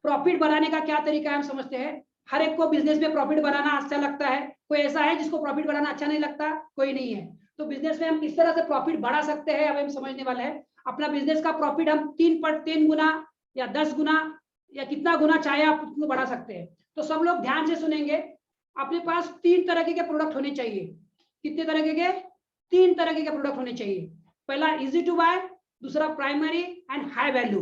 Profit बनाने का क्या तरीका है हम समझते हैं। हर एक को बिजनेस में प्रॉफिट बनाना अच्छा लगता है, कोई ऐसा है जिसको प्रॉफिट बनाना अच्छा नहीं लगता, कोई नहीं है। तो बिजनेस में हम किस तरह से प्रॉफिट बढ़ा सकते हैं अब हम समझने वाले हैं। अपना बिजनेस का प्रॉफिट हम 3 गुना या 10 गुना या कितना गुना चाहे आप उसको बढ़ा सकते हैं। तो सब लोग ध्यान से सुनेंगे। अपने पास 3 तरह के प्रोडक्ट होने चाहिए। कितने तरह के? 3 तरह के प्रोडक्ट होने चाहिए। पहला इजी टू बाय, दूसरा प्राइमरी एंड हाई वैल्यू।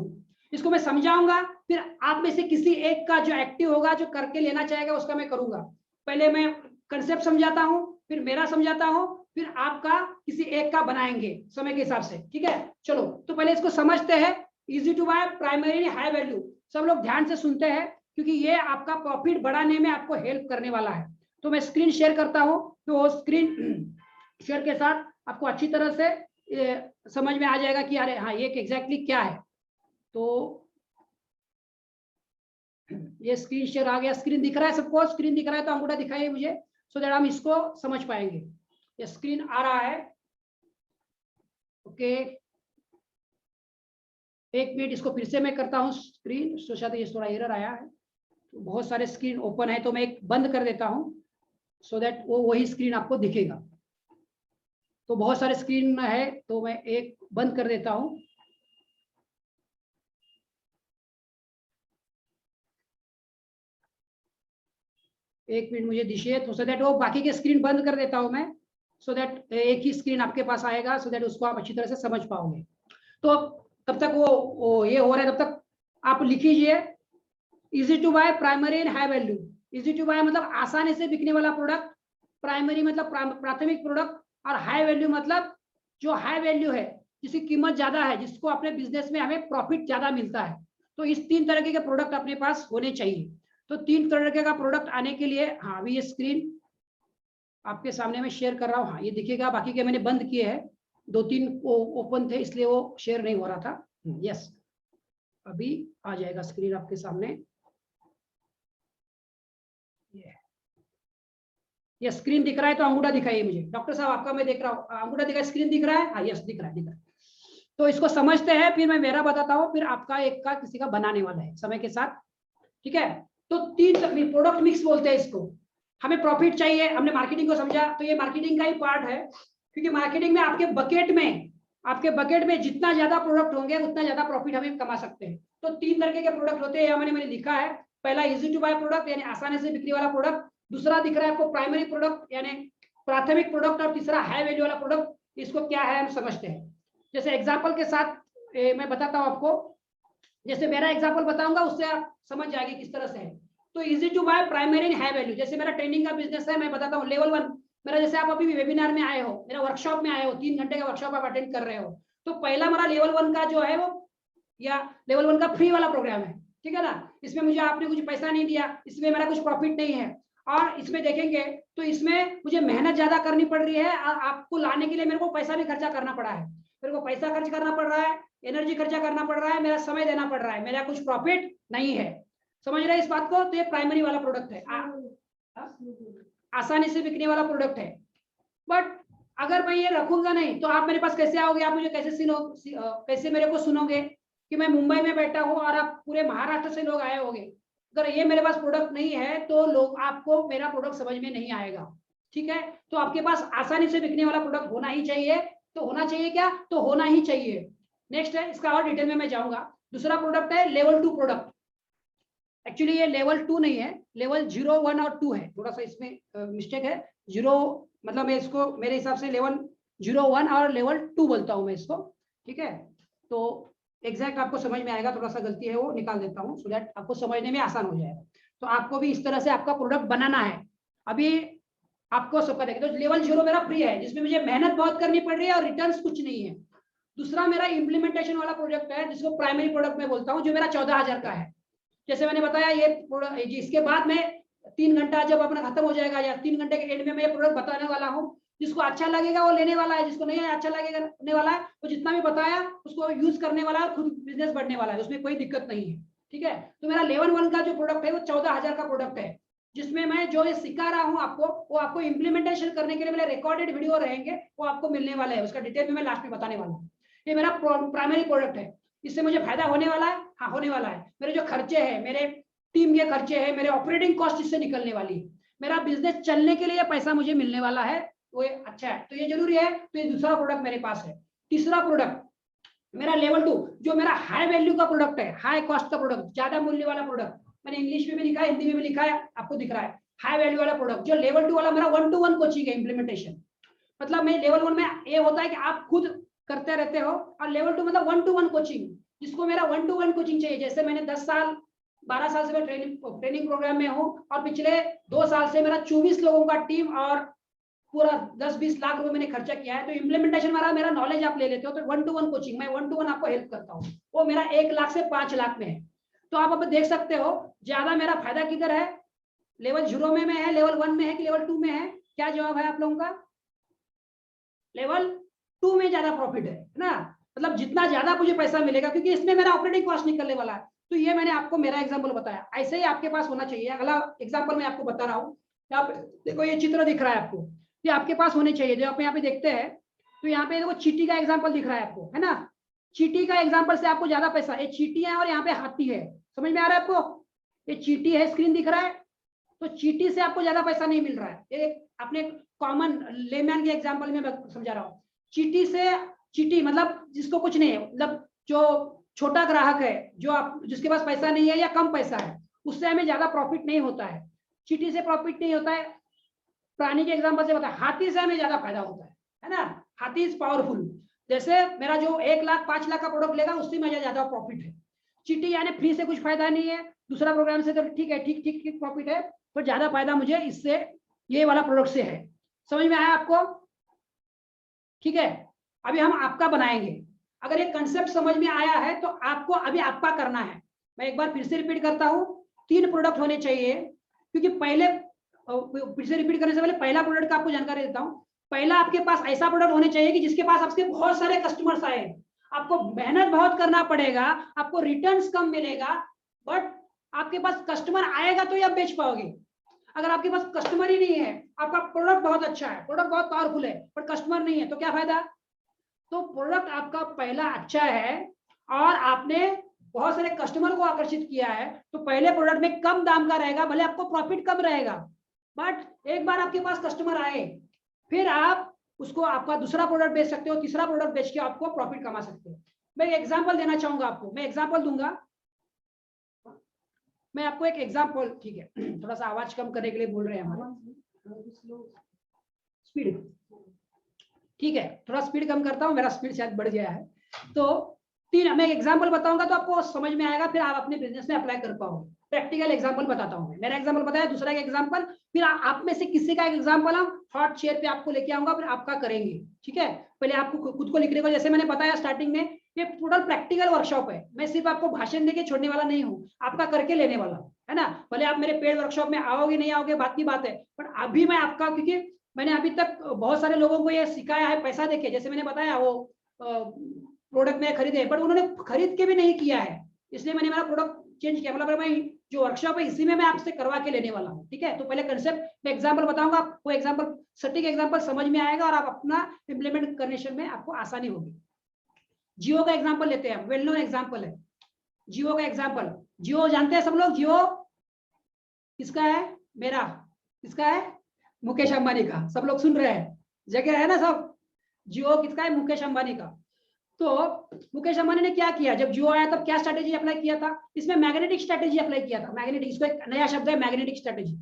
इसको मैं समझाऊंगा, फिर आप में से किसी एक का जो एक्टिव होगा, जो करके लेना चाहेगा, उसका मैं करूंगा। पहले मैं कंसेप्ट समझाता हूं, फिर मेरा समझाता हूं, फिर आपका किसी एक का बनाएंगे समय के हिसाब से। ठीक है, चलो तो पहले इसको समझते हैं। Easy to buy, primary, high value. सब लोग ध्यान से सुनते हैं क्योंकि ये आपका प्रॉफिट बढ़ाने में आपको हेल्प करने वाला है। तो मैं स्क्रीन शेयर करता हूं, तो स्क्रीन शेयर के साथ आपको अच्छी तरह से समझ में आ जाएगा कि अरे हाँ ये एग्जैक्टली क्या है। तो ये स्क्रीन शेयर आ गया। स्क्रीन दिख रहा है सबको? स्क्रीन दिख रहा है तो अंगूठा दिखाइए मुझे, सो दैट हम इसको समझ पाएंगे। ये स्क्रीन आ रहा है? ओके, एक मिनट, इसको फिर से मैं करता हूँ स्क्रीन। सोचा था ये थोड़ा एरर आया है, तो बहुत सारे स्क्रीन ओपन है, तो मैं एक बंद कर देता हूँ सो दैट वो वही स्क्रीन आपको दिखेगा। तो बहुत सारे स्क्रीन है, तो मैं एक बंद कर देता हूँ। एक मिनट मुझे दीजिए, तो सो दैट वो बाकी के स्क्रीन बंद कर देता हूँ मैं, सो दैट एक ही स्क्रीन आपके पास आएगा, सो दैट उसको आप अच्छी तरह से समझ पाओगे। तो तब तक वो ये हो रहा है, तब तक आप लिख लीजिए easy to buy, primary and high value. Easy to buy मतलब आसानी से बिकने वाला प्रोडक्ट, प्राइमरी मतलब प्राथमिक प्रोडक्ट, और हाई वैल्यू मतलब जो हाई वैल्यू है, जिसकी कीमत ज्यादा है, जिसको अपने बिजनेस में हमें प्रॉफिट ज्यादा मिलता है। तो इस 3 तरह के प्रोडक्ट अपने पास होने चाहिए। तो 3 तरह का प्रोडक्ट आने के लिए, हाँ अभी ये स्क्रीन आपके सामने मैं शेयर कर रहा हूँ, हाँ ये दिखेगा। बाकी के मैंने बंद किए हैं, 2-3 ओपन थे इसलिए वो शेयर नहीं हो रहा था। यस, अभी आ जाएगा स्क्रीन आपके सामने। ये स्क्रीन दिख रहा है तो अंगूठा दिखाइए मुझे। डॉक्टर साहब आपका मैं देख रहा हूँ, अंगूठा दिखा, स्क्रीन दिख रहा है? हाँ यस, दिख रहा है, दिख रहा है। तो इसको समझते हैं, फिर मैं मेरा बताता हूँ, फिर आपका एक का किसी का बनाने वाला है समय के साथ। ठीक है, तो 3 प्रोडक्ट मिक्स बोलते हैं इसको। हमें प्रॉफिट चाहिए, हमने मार्केटिंग को समझा, तो ये मार्केटिंग का ही पार्ट है, क्योंकि मार्केटिंग में आपके बकेट में जितना ज्यादा प्रोडक्ट होंगे उतना ज्यादा प्रॉफिट हमें कमा सकते हैं। तो 3 तरह के प्रोडक्ट होते हैं, मैंने लिखा है। पहला इजी टू बाय प्रोडक्ट, यानी आसानी से बिक्री वाला प्रोडक्ट। दूसरा दिख रहा है आपको प्राइमरी प्रोडक्ट, यानी प्राथमिक प्रोडक्ट। और तीसरा हाई वैल्यू वाला प्रोडक्ट। इसको क्या है हम समझते हैं। जैसे एग्जाम्पल के साथ मैं बताता हूँ आपको। जैसे मेरा एग्जाम्पल बताऊंगा, उससे आप समझ जाएंगे किस तरह से है। तो easy to buy, primary and high value. जैसे मेरा ट्रेनिंग का बिजनेस है, मैं बताता हूँ लेवल 1 मेरा। जैसे आप अभी वेबिनार में आए हो, मेरा वर्कशॉप में आए हो, 3 घंटे का वर्कशॉप आप अटेंड कर रहे हो, तो पहला मेरा लेवल 1 का जो है वो, या लेवल 1 का फ्री वाला प्रोग्राम है। ठीक है ना, इसमें मुझे आपने कुछ पैसा नहीं दिया, इसमें मेरा कुछ प्रॉफिट नहीं है। और इसमें देखेंगे तो इसमें मुझे मेहनत ज्यादा करनी पड़ रही है, आपको लाने के लिए मेरे को पैसा भी खर्चा करना पड़ा है। मेरे को पैसा खर्च करना पड़ रहा है, एनर्जी खर्चा करना पड़ रहा है, मेरा समय देना पड़ रहा है, मेरा कुछ प्रॉफिट नहीं है। समझ रहे हैं इस बात को? तो ये प्राइमरी वाला प्रोडक्ट है, आसानी से बिकने वाला प्रोडक्ट है। बट अगर मैं ये रखूंगा नहीं, तो आप मेरे पास कैसे आओगे? आप मुझे कैसे मेरे को सुनोगे कि मैं मुंबई में बैठा हूँ और आप पूरे महाराष्ट्र से लोग आए होंगे। अगर ये मेरे पास प्रोडक्ट नहीं है तो लोग आपको मेरा प्रोडक्ट समझ में नहीं आएगा। ठीक है, तो आपके पास आसानी से बिकने वाला प्रोडक्ट होना ही चाहिए। तो होना चाहिए क्या? तो होना ही चाहिए। नेक्स्ट है, इसका और डिटेल में मैं जाऊंगा। दूसरा प्रोडक्ट है लेवल 2 प्रोडक्ट। एक्चुअली ये लेवल 2 नहीं है, लेवल 0, 1 और 2 है। थोड़ा सा इसमें मिस्टेक है। 0 मतलब मैं इसको मेरे हिसाब से लेवल 0, 1 और लेवल 2 बोलता हूँ मैं इसको। ठीक है, तो एग्जैक्ट आपको समझ में आएगा। थोड़ा सा गलती है वो निकाल देता हूँ, सो दैट आपको समझने में आसान हो जाएगा। तो आपको भी इस तरह से आपका प्रोडक्ट बनाना है। अभी आपको सब पता है। तो लेवल 0 मेरा फ्री है, जिसमें मुझे मेहनत बहुत करनी पड़ रही है और रिटर्न्स कुछ नहीं है। दूसरा मेरा इम्प्लीमेंटेशन वाला प्रोजेक्ट है, जिसको प्राइमरी प्रोडक्ट में बोलता हूँ, जो मेरा 14,000 का है। जैसे मैंने बताया, ये इसके बाद में 3 घंटा जब अपना खत्म हो जाएगा, या 3 घंटे के एंड में मैं ये प्रोडक्ट बताने वाला हूँ। जिसको अच्छा लगेगा वो लेने वाला है, जिसको नहीं अच्छा लगेगा लेने वाला है। तो जितना भी बताया उसको यूज करने वाला है, खुद बिजनेस बढ़ने वाला है, उसमें कोई दिक्कत नहीं है। ठीक है, तो मेरा लेवल 1 का जो प्रोडक्ट है वो 14,000 का प्रोडक्ट है, जिसमें मैं जो ये सिखा रहा हूँ आपको, वो आपको इम्प्लीमेंटेशन करने के लिए मेरे रिकॉर्डेड वीडियो रहेंगे, वो आपको मिलने वाले हैं। उसका डिटेल में मैं लास्ट में बताने वाला हूँ। ये मेरा प्राइमरी प्रोडक्ट है। इससे मुझे फायदा होने वाला है? हाँ होने वाला है। मेरे जो खर्चे हैं, मेरे टीम के खर्चे हैं, मेरे ऑपरेटिंग कॉस्ट इससे निकलने वाली है, मेरा बिजनेस चलने के लिए पैसा मुझे मिलने वाला है, वो अच्छा है, तो ये जरूरी है। तो ये दूसरा प्रोडक्ट मेरे पास है। तीसरा प्रोडक्ट मेरा लेवल 2, जो मेरा हाई वैल्यू का प्रोडक्ट है, हाई कॉस्ट का प्रोडक्ट, ज्यादा मूल्य वाला प्रोडक्ट, मैंने इंग्लिश में भी लिखा है, हिंदी में भी लिखा है, आपको दिख रहा है, हाई वैल्यू वाला प्रोडक्ट। जो लेवल 2 वाला मेरा 1-to-1 कोचिंग है, इम्प्लीमेंटेशन। मतलब मैं लेवल 1 में ये होता है कि आप खुद करते रहते हो, और लेवल 2 मतलब 1-to-1 कोचिंग, जिसको मेरा 1-to-1 कोचिंग चाहिए। जैसे मैंने 10 साल 12 साल से मैं ट्रेनिंग प्रोग्राम में हूँ, और पिछले 2 साल से मेरा 24 लोगों का टीम और पूरा 10-20 लाख रुपए मैंने खर्चा किया है। तो इम्प्लीमेंटेशन वाला मेरा नॉलेज आप ले लेते हो, तो 1-to-1 कोचिंग, मैं 1-to-1 आपको हेल्प करता हूँ, वो मेरा 1 लाख से 5 लाख में है। तो आप अब देख सकते हो ज्यादा मेरा फायदा किधर है, लेवल 0 में है, लेवल 1 में है कि लेवल 2 में है? क्या जवाब है आप लोगों का? लेवल 2 में ज्यादा प्रॉफिट है ना। मतलब जितना ज्यादा मुझे पैसा मिलेगा, क्योंकि इसमें मेरा ऑपरेटिंग कॉस्ट निकलने वाला है। तो ये मैंने आपको मेरा एग्जांपल बताया, ऐसे ही आपके पास होना चाहिए। अगला एग्जांपल मैं आपको बता रहा हूँ, आप देखो ये चित्र दिख रहा है आपको, ये आपके पास होने चाहिए। जो आप यहाँ पे देखते हैं, तो यहाँ पे देखो चींटी का एग्जाम्पल दिख रहा है आपको, है ना। चींटी का एग्जाम्पल से आपको ज्यादा पैसा, ये चींटी है और यहाँ पे हाथी है, समझ में आ रहा है आपको? ये चींटी है, स्क्रीन दिख रहा है, तो चींटी से आपको ज्यादा पैसा नहीं मिल रहा है। ये अपने कॉमन लेमैन के एग्जाम्पल में मैं समझा रहा हूँ। चींटी से, चींटी मतलब जिसको कुछ नहीं है, मतलब जो छोटा ग्राहक है, जो आप जिसके पास पैसा नहीं है या कम पैसा है, उससे हमें ज्यादा प्रॉफिट नहीं होता है। चींटी से प्रॉफिट नहीं होता है। प्राणी के एग्जाम्पल से बताया, हाथी से हमें ज्यादा फायदा होता है ना। हाथी इज पावरफुल। जैसे मेरा जो 1 लाख 5 लाख का प्रोडक्ट लेगा, उससे मुझे ज्यादा प्रॉफिट है। चींटी यानी फ्री से कुछ फायदा नहीं है, दूसरा प्रोग्राम से तो ठीक है, ठीक ठीक ठीक प्रॉफिट है, पर ज्यादा फायदा मुझे इससे, ये वाला प्रोडक्ट से है। समझ में आया आपको? ठीक है, अभी हम आपका बनाएंगे। अगर ये कंसेप्ट समझ में आया है तो आपको अभी आपका करना है। मैं एक बार फिर से रिपीट करता हूँ, 3 प्रोडक्ट होने चाहिए, क्योंकि पहले, फिर से रिपीट करने से पहले पहला प्रोडक्ट का आपको जानकारी देता हूँ। पहला, आपके पास ऐसा प्रोडक्ट होने चाहिए कि जिसके पास आपके बहुत सारे कस्टमर्स आए। आपको मेहनत बहुत करना पड़ेगा, आपको रिटर्न्स कम मिलेगा, बट आपके पास कस्टमर आएगा तो ही आप बेच पाओगे। अगर आपके पास कस्टमर ही नहीं है, आपका प्रोडक्ट बहुत अच्छा है, प्रोडक्ट बहुत पावरफुल है, पर कस्टमर नहीं है, तो क्या फायदा? तो प्रोडक्ट आपका पहला अच्छा है और आपने बहुत सारे कस्टमर को आकर्षित किया है, तो पहले प्रोडक्ट में कम दाम का रहेगा, भले आपको प्रॉफिट कम रहेगा, बट एक बार आपके पास कस्टमर आए, फिर आप उसको आपका दूसरा प्रोडक्ट बेच सकते हो, तीसरा प्रोडक्ट बेच के आपको प्रॉफिट कमा सकते हो। मैं एग्जांपल देना चाहूंगा आपको, मैं एग्जांपल दूंगा, मैं आपको एक एग्जांपल, ठीक है, थोड़ा सा आवाज कम करने के लिए बोल रहे हैं हमारे, स्पीड, ठीक है, थोड़ा स्पीड कम करता हूं, मेरा स्पीड शायद बढ़ गया है। तो 3, मैं एग्जांपल बताऊंगा तो आपको समझ में आएगा, फिर आप अपने बिजनेस में अप्लाई कर पाओगे। प्रैक्टिकल एग्जांपल बताता हूं, मेरा एग्जांपल बताया, दूसरा का एग्जांपल, फिर आप में से किसी का एग्जांपल हम हॉट चेयर पे आपको लेके आऊंगा, फिर आपका करेंगे। ठीक है, पहले आपको खुद को लिखने को, जैसे मैंने बताया स्टार्टिंग में, ये टोटल प्रैक्टिकल वर्कशॉप है। मैं सिर्फ आपको भाषण देके छोड़ने वाला नहीं हूँ, आपका करके लेने वाला, है ना। भले आप मेरे पेड वर्कशॉप में आओगे नहीं आओगे बात की बात है, पर अभी मैं आपका, क्योंकि मैंने अभी तक बहुत सारे लोगों को ये सिखाया है पैसा देके, जैसे मैंने बताया वो प्रोडक्ट में खरीदे, बट उन्होंने खरीद के भी नहीं किया है, इसलिए मैंने मेरा प्रोडक्ट चेंज किया। मतलब मैं जो वर्कशॉप है इसी में मैं आपसे करवा के लेने वाला हूँ। ठीक है, तो पहले कंसेप्ट में एग्जांपल बताऊंगा, वो एग्जांपल सटीक एग्जांपल समझ में आएगा और आप अपना इंप्लीमेंट करने में आपको आसानी होगी। जियो का एग्जांपल लेते हैं, वेल नोन एग्जांपल है जियो का एग्जांपल। जियो जानते हैं सब लोग, जियो किसका है? मेरा, किसका है? मुकेश अंबानी का। सब लोग सुन रहे हैं, जगह है ना सब। जियो किसका है? मुकेश अंबानी का। तो मुकेश अंबानी ने क्या किया, जब जियो आया तब क्या स्ट्रेटेजी अप्लाई किया था? इसमें मैग्नेटिक स्ट्रेटेजी अप्लाई किया था। मैग्नेटिक, इसको एक नया शब्द है, मैग्नेटिक स्ट्रेटेजी।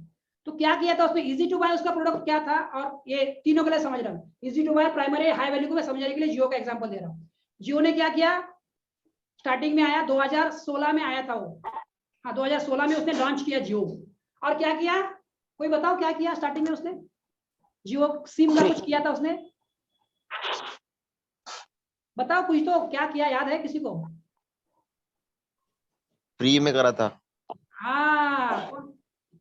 तो क्या किया था उसमें? इजी टू बाय उसका प्रोडक्ट क्या था, और ये तीनों के लिए समझ रहा हूँ, easy to buy, primary, high value को मैं समझने के लिए जियो का एग्जांपल दे रहा हूँ। जियो ने क्या किया, स्टार्टिंग में आया 2016 में आया था वो, हाँ 2016 में उसने लॉन्च किया जियो। और क्या किया, कोई बताओ क्या किया स्टार्टिंग में उसने? जियो सिम का कुछ किया था उसने, बताओ कुछ तो, क्या किया, याद है किसी को? फ्री में करा था। हाँ,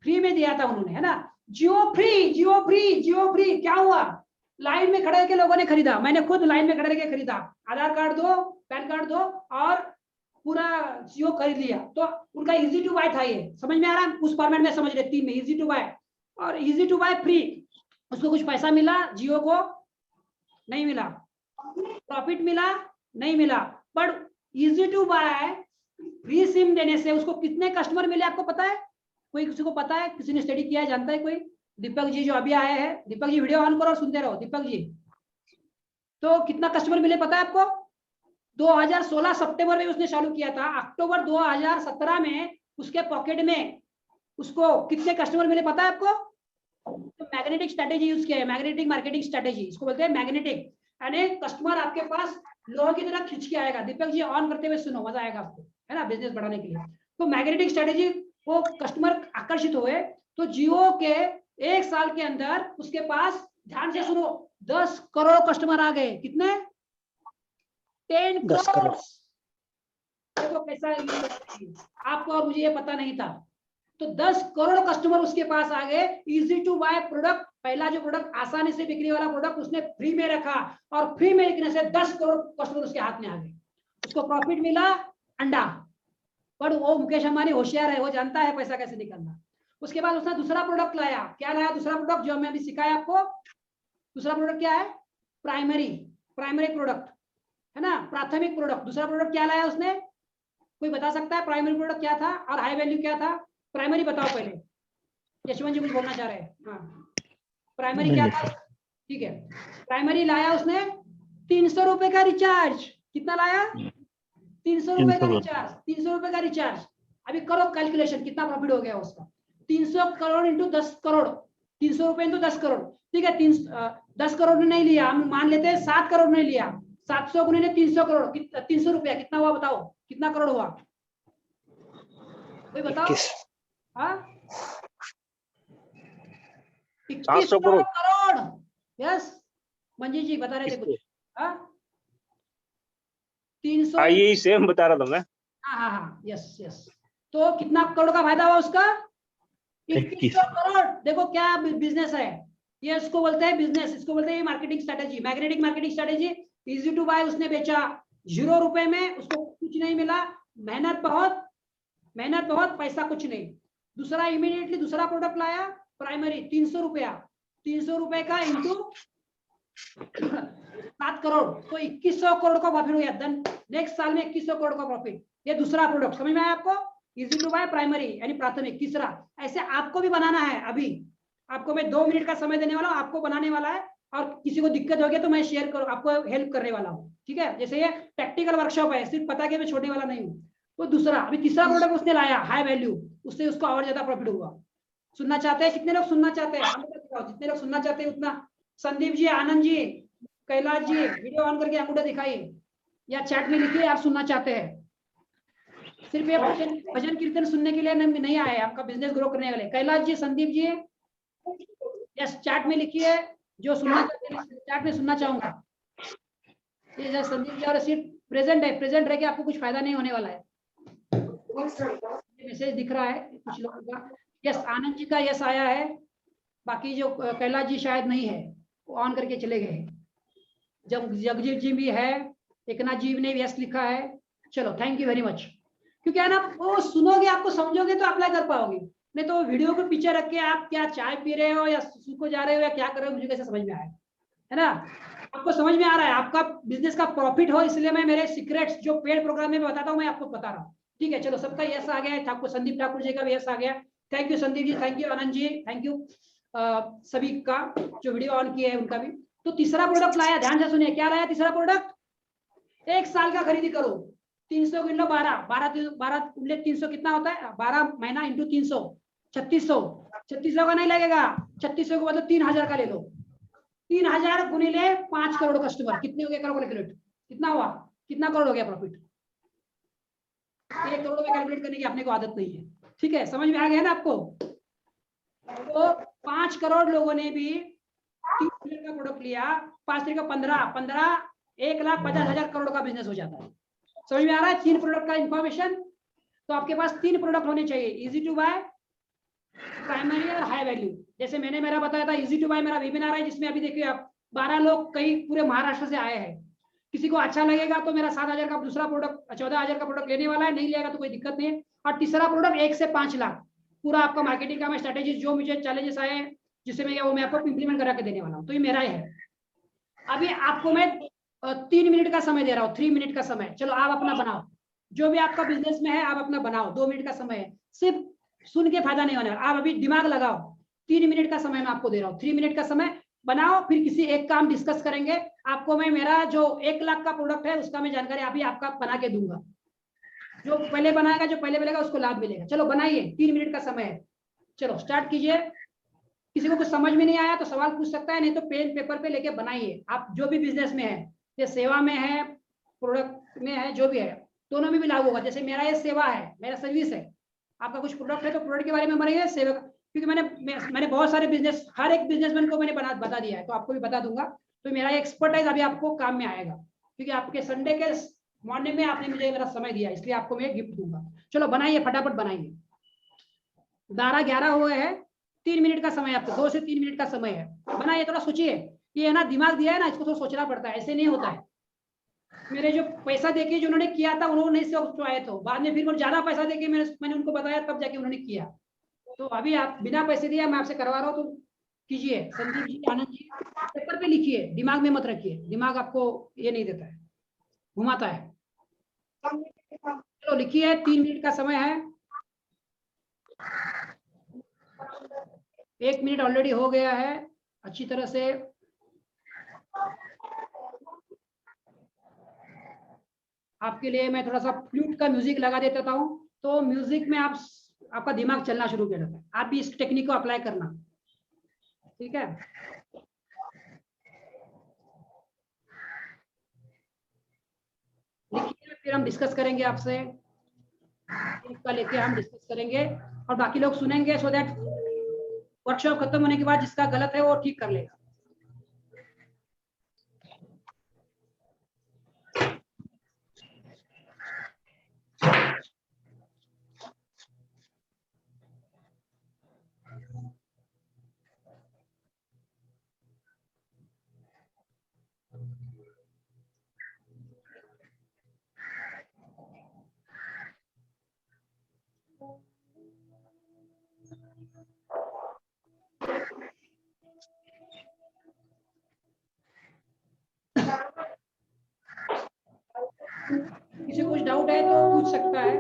फ्री में दिया था उन्होंने, है ना। जियो फ्री, जियो फ्री, जियो फ्री। क्या हुआ, लाइन में खड़े के लोगों ने खरीदा, मैंने खुद लाइन में खड़े के खरीदा। आधार कार्ड दो, पैन कार्ड दो, और पूरा जियो खरीद लिया। तो उनका इजी टू बाय था, ये समझ में आ रहा है? उस फॉर्मेट में समझ रहे, 3 में इजी टू बाय और इजी टू बाय फ्री। उसको कुछ पैसा मिला, जियो को नहीं मिला, प्रॉफिट मिला नहीं मिला, but easy to buy free sim देने से उसको कितने कस्टमर मिले आपको पता है? कोई किसी को पता है? किसी ने स्टडी किया है, जानता है कोई? दीपक जी जो अभी आए हैं, दीपक जी वीडियो ऑन करो और सुनते रहो। दीपक जी, तो कितना कस्टमर मिले पता है आपको? 2016 सितंबर में उसने चालू किया था, अक्टूबर 2017 में उसके पॉकेट में उसको कितने कस्टमर मिले पता है आपको? तो मैग्नेटिक स्ट्रेटेजी यूज किया है, मैग्नेटिक मार्केटिंग स्ट्रेटेजी, इसको बोलते हैं मैग्नेटिक। यानी कस्टमर आपके पास लोगों की तरह खींच के आएगा। दीपक जी ऑन करते हुए सुनो, मजा आएगा आपको, है ना, बिजनेस बढ़ाने के लिए। तो मैग्नेटिक स्ट्रेटेजी को कस्टमर आकर्षित हुए, तो जियो के 1 साल के अंदर उसके पास, ध्यान से सुनो, 10 करोड़ कस्टमर आ गए। कितने? 10 करोड़। देखो कैसा आपको और मुझे ये पता नहीं था। तो 10 करोड़ कस्टमर उसके पास आ गए। इजी टू बाय प्रोडक्ट, पहला जो प्रोडक्ट आसानी से बिक्री वाला प्रोडक्ट उसने फ्री में रखा, और फ्री में बिकने से 10 करोड़ कस्टमर उसके हाथ में आ गए। उसको प्रॉफिट मिला अंडा। पर वो मुकेश अंबानी होशियार है, वो जानता है पैसा कैसे निकलना। उसके बाद उसने दूसरा प्रोडक्ट लाया। क्या लाया दूसरा प्रोडक्ट? जो हमने अभी सिखाया आपको। दूसरा प्रोडक्ट क्या है? प्राइमरी प्रोडक्ट, है ना, प्राथमिक प्रोडक्ट। दूसरा प्रोडक्ट क्या लाया उसने? कोई बता सकता है प्राइमरी प्रोडक्ट क्या था और हाई वैल्यू क्या था? प्राइमरी बताओ पहले। यशवंत जी कुछ बोलना चाह रहे हैं? हाँ, प्राइमरी क्या था? ठीक है, प्राइमरी लाया उसने 300 रुपए का रिचार्ज। कितना लाया? 300 रुपए का रिचार्ज। 300 रुपए का रिचार्ज। अभी करो कैलकुलेशन, कितना प्रॉफिट हो गया उसका? 300 करोड़ इंटू 10 करोड़, 300 रुपए इंटू 10 करोड़। ठीक है, 10 करोड़ ने नहीं लिया, हम मान लेते हैं 7 करोड़ ने लिया। 700 गुने 300 करोड़, 300 रुपया कितना हुआ बताओ? कितना करोड़ हुआ? कोई बताओ। हाँ, 21 करोड़। यस, मंजी जी बता रहे थे कुछ। हाँ, 300, यही सेम बता रहा था मैं। हाँ हाँ हाँ, यस यस। तो कितना करोड़ का फायदा हुआ उसका? 2100 करोड़। देखो क्या बिजनेस है ये, इसको बोलते हैं बिजनेस, इसको बोलते हैं marketing strategy, magnetic marketing strategy. Easy to buy उसने बेचा 0 रुपए में, उसको कुछ नहीं मिला, मेहनत बहुत, पैसा कुछ नहीं। दूसरा इमीडिएटली दूसरा प्रोडक्ट लाया प्राइमरी, 300 रुपया, 300 रुपए का इंटू 7 करोड़, तो 2100 करोड़ का प्रॉफिट हो गया। देन नेक्स्ट साल में 2100 करोड़ का प्रॉफिट। ये दूसरा प्रोडक्ट समझ में आया आपको? इजी टू बाय प्राइमरी यानी प्राथमिक। तीसरा, ऐसे आपको भी बनाना है। अभी आपको मैं 2 मिनट का समय देने वाला हूँ, आपको बनाने वाला है, और किसी को दिक्कत हो गया तो मैं शेयर करूँ, आपको हेल्प करने वाला हूँ। ठीक है, जैसे ये प्रैक्टिकल वर्कशॉप है, सिर्फ पता कि मैं छोड़ने वाला नहीं हूँ। तो दूसरा, अभी तीसरा प्रोडक्ट उसने लाया हाई वैल्यू, उससे उसको और ज्यादा प्रॉफिट हुआ। सुनना चाहते हैं? कितने लोग सुनना चाहते हैं? जितने लोग सुनना चाहते हैं उतना। संदीप जी, आनंद जी, कैलाश जी, वीडियो ऑन करके अंगूठा दिखाइए या चैट में लिखिए आप सुनना चाहते हैं। सिर्फ ये भजन कीर्तन सुनने के लिए नहीं आए, आपका बिजनेस ग्रो करने वाले। कैलाश जी, संदीप जी, यस, चैट में लिखिए जो सुनना चाहते हैं, चैट में सुनना चाहूंगा। संदीप जी और सीट प्रेजेंट है, प्रेजेंट रह के आपको कुछ फायदा नहीं होने वाला है। मैसेज दिख रहा है कुछ लोगों का। यस, आनंद जी का यस आया है, बाकी जो कैलाश जी शायद नहीं है, वो ऑन करके चले गए। जब जगजीत जी भी है, एकनाथ जी ने यस लिखा है। चलो, थैंक यू वेरी मच। क्योंकि है ना, वो सुनोगे, आपको समझोगे तो अप्लाई कर पाओगे, नहीं तो वीडियो को पीछे रख के आप क्या चाय पी रहे हो या सुसु को जा रहे हो या क्या कर रहे हो, मुझे कैसे समझ में आए, है ना? आपको समझ में आ रहा है, आपका बिजनेस का प्रॉफिट हो, इसलिए मैं मेरे सीक्रेट्स जो पेड प्रोग्राम में बताता हूँ मैं आपको बता रहा हूँ। ठीक है, चलो, सबका यस आ गया है। ठाकुर संदीप ठाकुर जी का भी यस आ गया। Thank you Sandeep ji, thank you Anand ji, thank you सभी का जो वीडियो ऑन किए है उनका भी। तो तीसरा प्रोडक्ट लाया, ध्यान से सुनिए, क्या लाया तीसरा प्रोडक्ट? 1 साल का खरीदी करो, 300 किलो 12 300 कितना होता है? 12 महीना इंटू 300, 3600 का नहीं लगेगा। 3600 को मतलब 3000 का ले लो। 3000 गुणिले 5 करोड़ कस्टमर, कितने हो गए? करो कैलकुलेट, कितना हुआ? कितना करोड़ हो गया प्रॉफिट? 1 करोड़ में कैलकुलेट करने की अपने को आदत नहीं है। ठीक है, समझ में आ गया ना आपको? तो 5 करोड़ लोगों ने भी 30 का प्रोडक्ट लिया, 5 का 15 1,50,000 करोड़ का बिजनेस हो जाता है। समझ में आ रहा है? 3 प्रोडक्ट का इंफॉर्मेशन। तो आपके पास 3 प्रोडक्ट होने चाहिए, इजी टू बाय, प्राइमरी और हाई वैल्यू। जैसे मैंने मेरा बताया था, इजी टू बाय मेरा वेबिनार है, जिसमें अभी देखिए आप 12 लोग कई पूरे महाराष्ट्र से आए हैं। किसी को अच्छा लगेगा तो मेरा 7,000 का दूसरा प्रोडक्ट, 14,000 का प्रोडक्ट लेने वाला है, नहीं लेगा तो कोई दिक्कत नहीं है। और तीसरा प्रोडक्ट 1 से 5 लाख, पूरा आपका मार्केटिंग का मैं स्ट्रेटेजी, जो मुझे चैलेंजेस आए हैं जिससे मैं आपको इंप्लीमेंट करा के देने वाला हूँ, तो ये मेरा ही है। अभी आपको मैं 3 मिनट का समय दे रहा हूँ, 3 मिनट का समय। चलो आप अपना बनाओ, जो भी आपका बिजनेस में है आप अपना बनाओ। 2 मिनट का समय है, सिर्फ सुन के फायदा नहीं होने वाला, आप अभी दिमाग लगाओ। 3 मिनट का समय मैं आपको दे रहा हूँ, 3 मिनट का समय बनाओ, फिर किसी एक काम डिस्कस करेंगे। आपको मैं मेरा जो 1 लाख का प्रोडक्ट है उसका मैं जानकारी अभी आपका बना के दूंगा। जो पहले बनाएगा, जो पहले मिलेगा उसको लाभ मिलेगा। चलो बनाइए, 3 मिनट का समय है। चलो स्टार्ट कीजिए। किसी को कुछ समझ में नहीं आया तो सवाल पूछ सकता है, नहीं तो पेन पेपर पे लेके बनाइए। आप जो भी बिजनेस में है, ये सेवा में है, प्रोडक्ट में है, जो भी है, दोनों में भी लागू होगा। जैसे मेरा ये सेवा है, मेरा सर्विस है, आपका कुछ प्रोडक्ट है तो प्रोडक्ट के बारे में बनाइए, सेवा। क्योंकि मैंने बहुत सारे बिजनेस, हर एक बिजनेसमैन को मैंने बता दिया है, तो आपको भी बता दूंगा। तो मेरा एक्सपर्टाइज अभी आपको काम में आएगा, क्योंकि आपके संडे के मॉर्निंग में आपने मुझे मेरा समय दिया, इसलिए आपको मैं गिफ्ट दूंगा। चलो बनाइए, फटाफट बनाइए। 12-11 हुए हैं, 3 मिनट का समय, आपको 2 से 3 मिनट का समय है। बनाइए, थोड़ा सोचिए। ये है ना, दिमाग दिया है ना, इसको थोड़ा सोचना पड़ता है, ऐसे नहीं होता है। मेरे जो पैसा देके जो उन्होंने किया था, उन्होंने नहीं सोच पाए, तो बाद में फिर वो ज्यादा पैसा देके मैंने उनको बताया, तब जाके उन्होंने किया। तो अभी आप बिना पैसे दिए मैं आपसे करवा रहा हूँ, तो कीजिए। संदीप जी, आनंद जी, पेपर पे लिखिए, दिमाग में मत रखिए, दिमाग आपको ये नहीं देता है, घुमाता है। चलो लिखिए, 3 मिनट का समय है। 1 मिनट ऑलरेडी हो गया है अच्छी तरह से। आपके लिए मैं थोड़ा सा फ्लूट का म्यूजिक लगा देता हूँ, तो म्यूजिक में आपका दिमाग चलना शुरू कर देता है। आप भी इस टेक्निक को अप्लाई करना, ठीक है। लिखिए, फिर हम डिस्कस करेंगे आपसे, इसका लेके हम डिस्कस करेंगे और बाकी लोग सुनेंगे, सो दैट वर्कशॉप खत्म होने के बाद जिसका गलत है वो ठीक कर लेगा। किसी को कुछ डाउट है तो पूछ सकता है।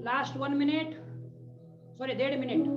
Last 1 minute, sorry 1.5 minute.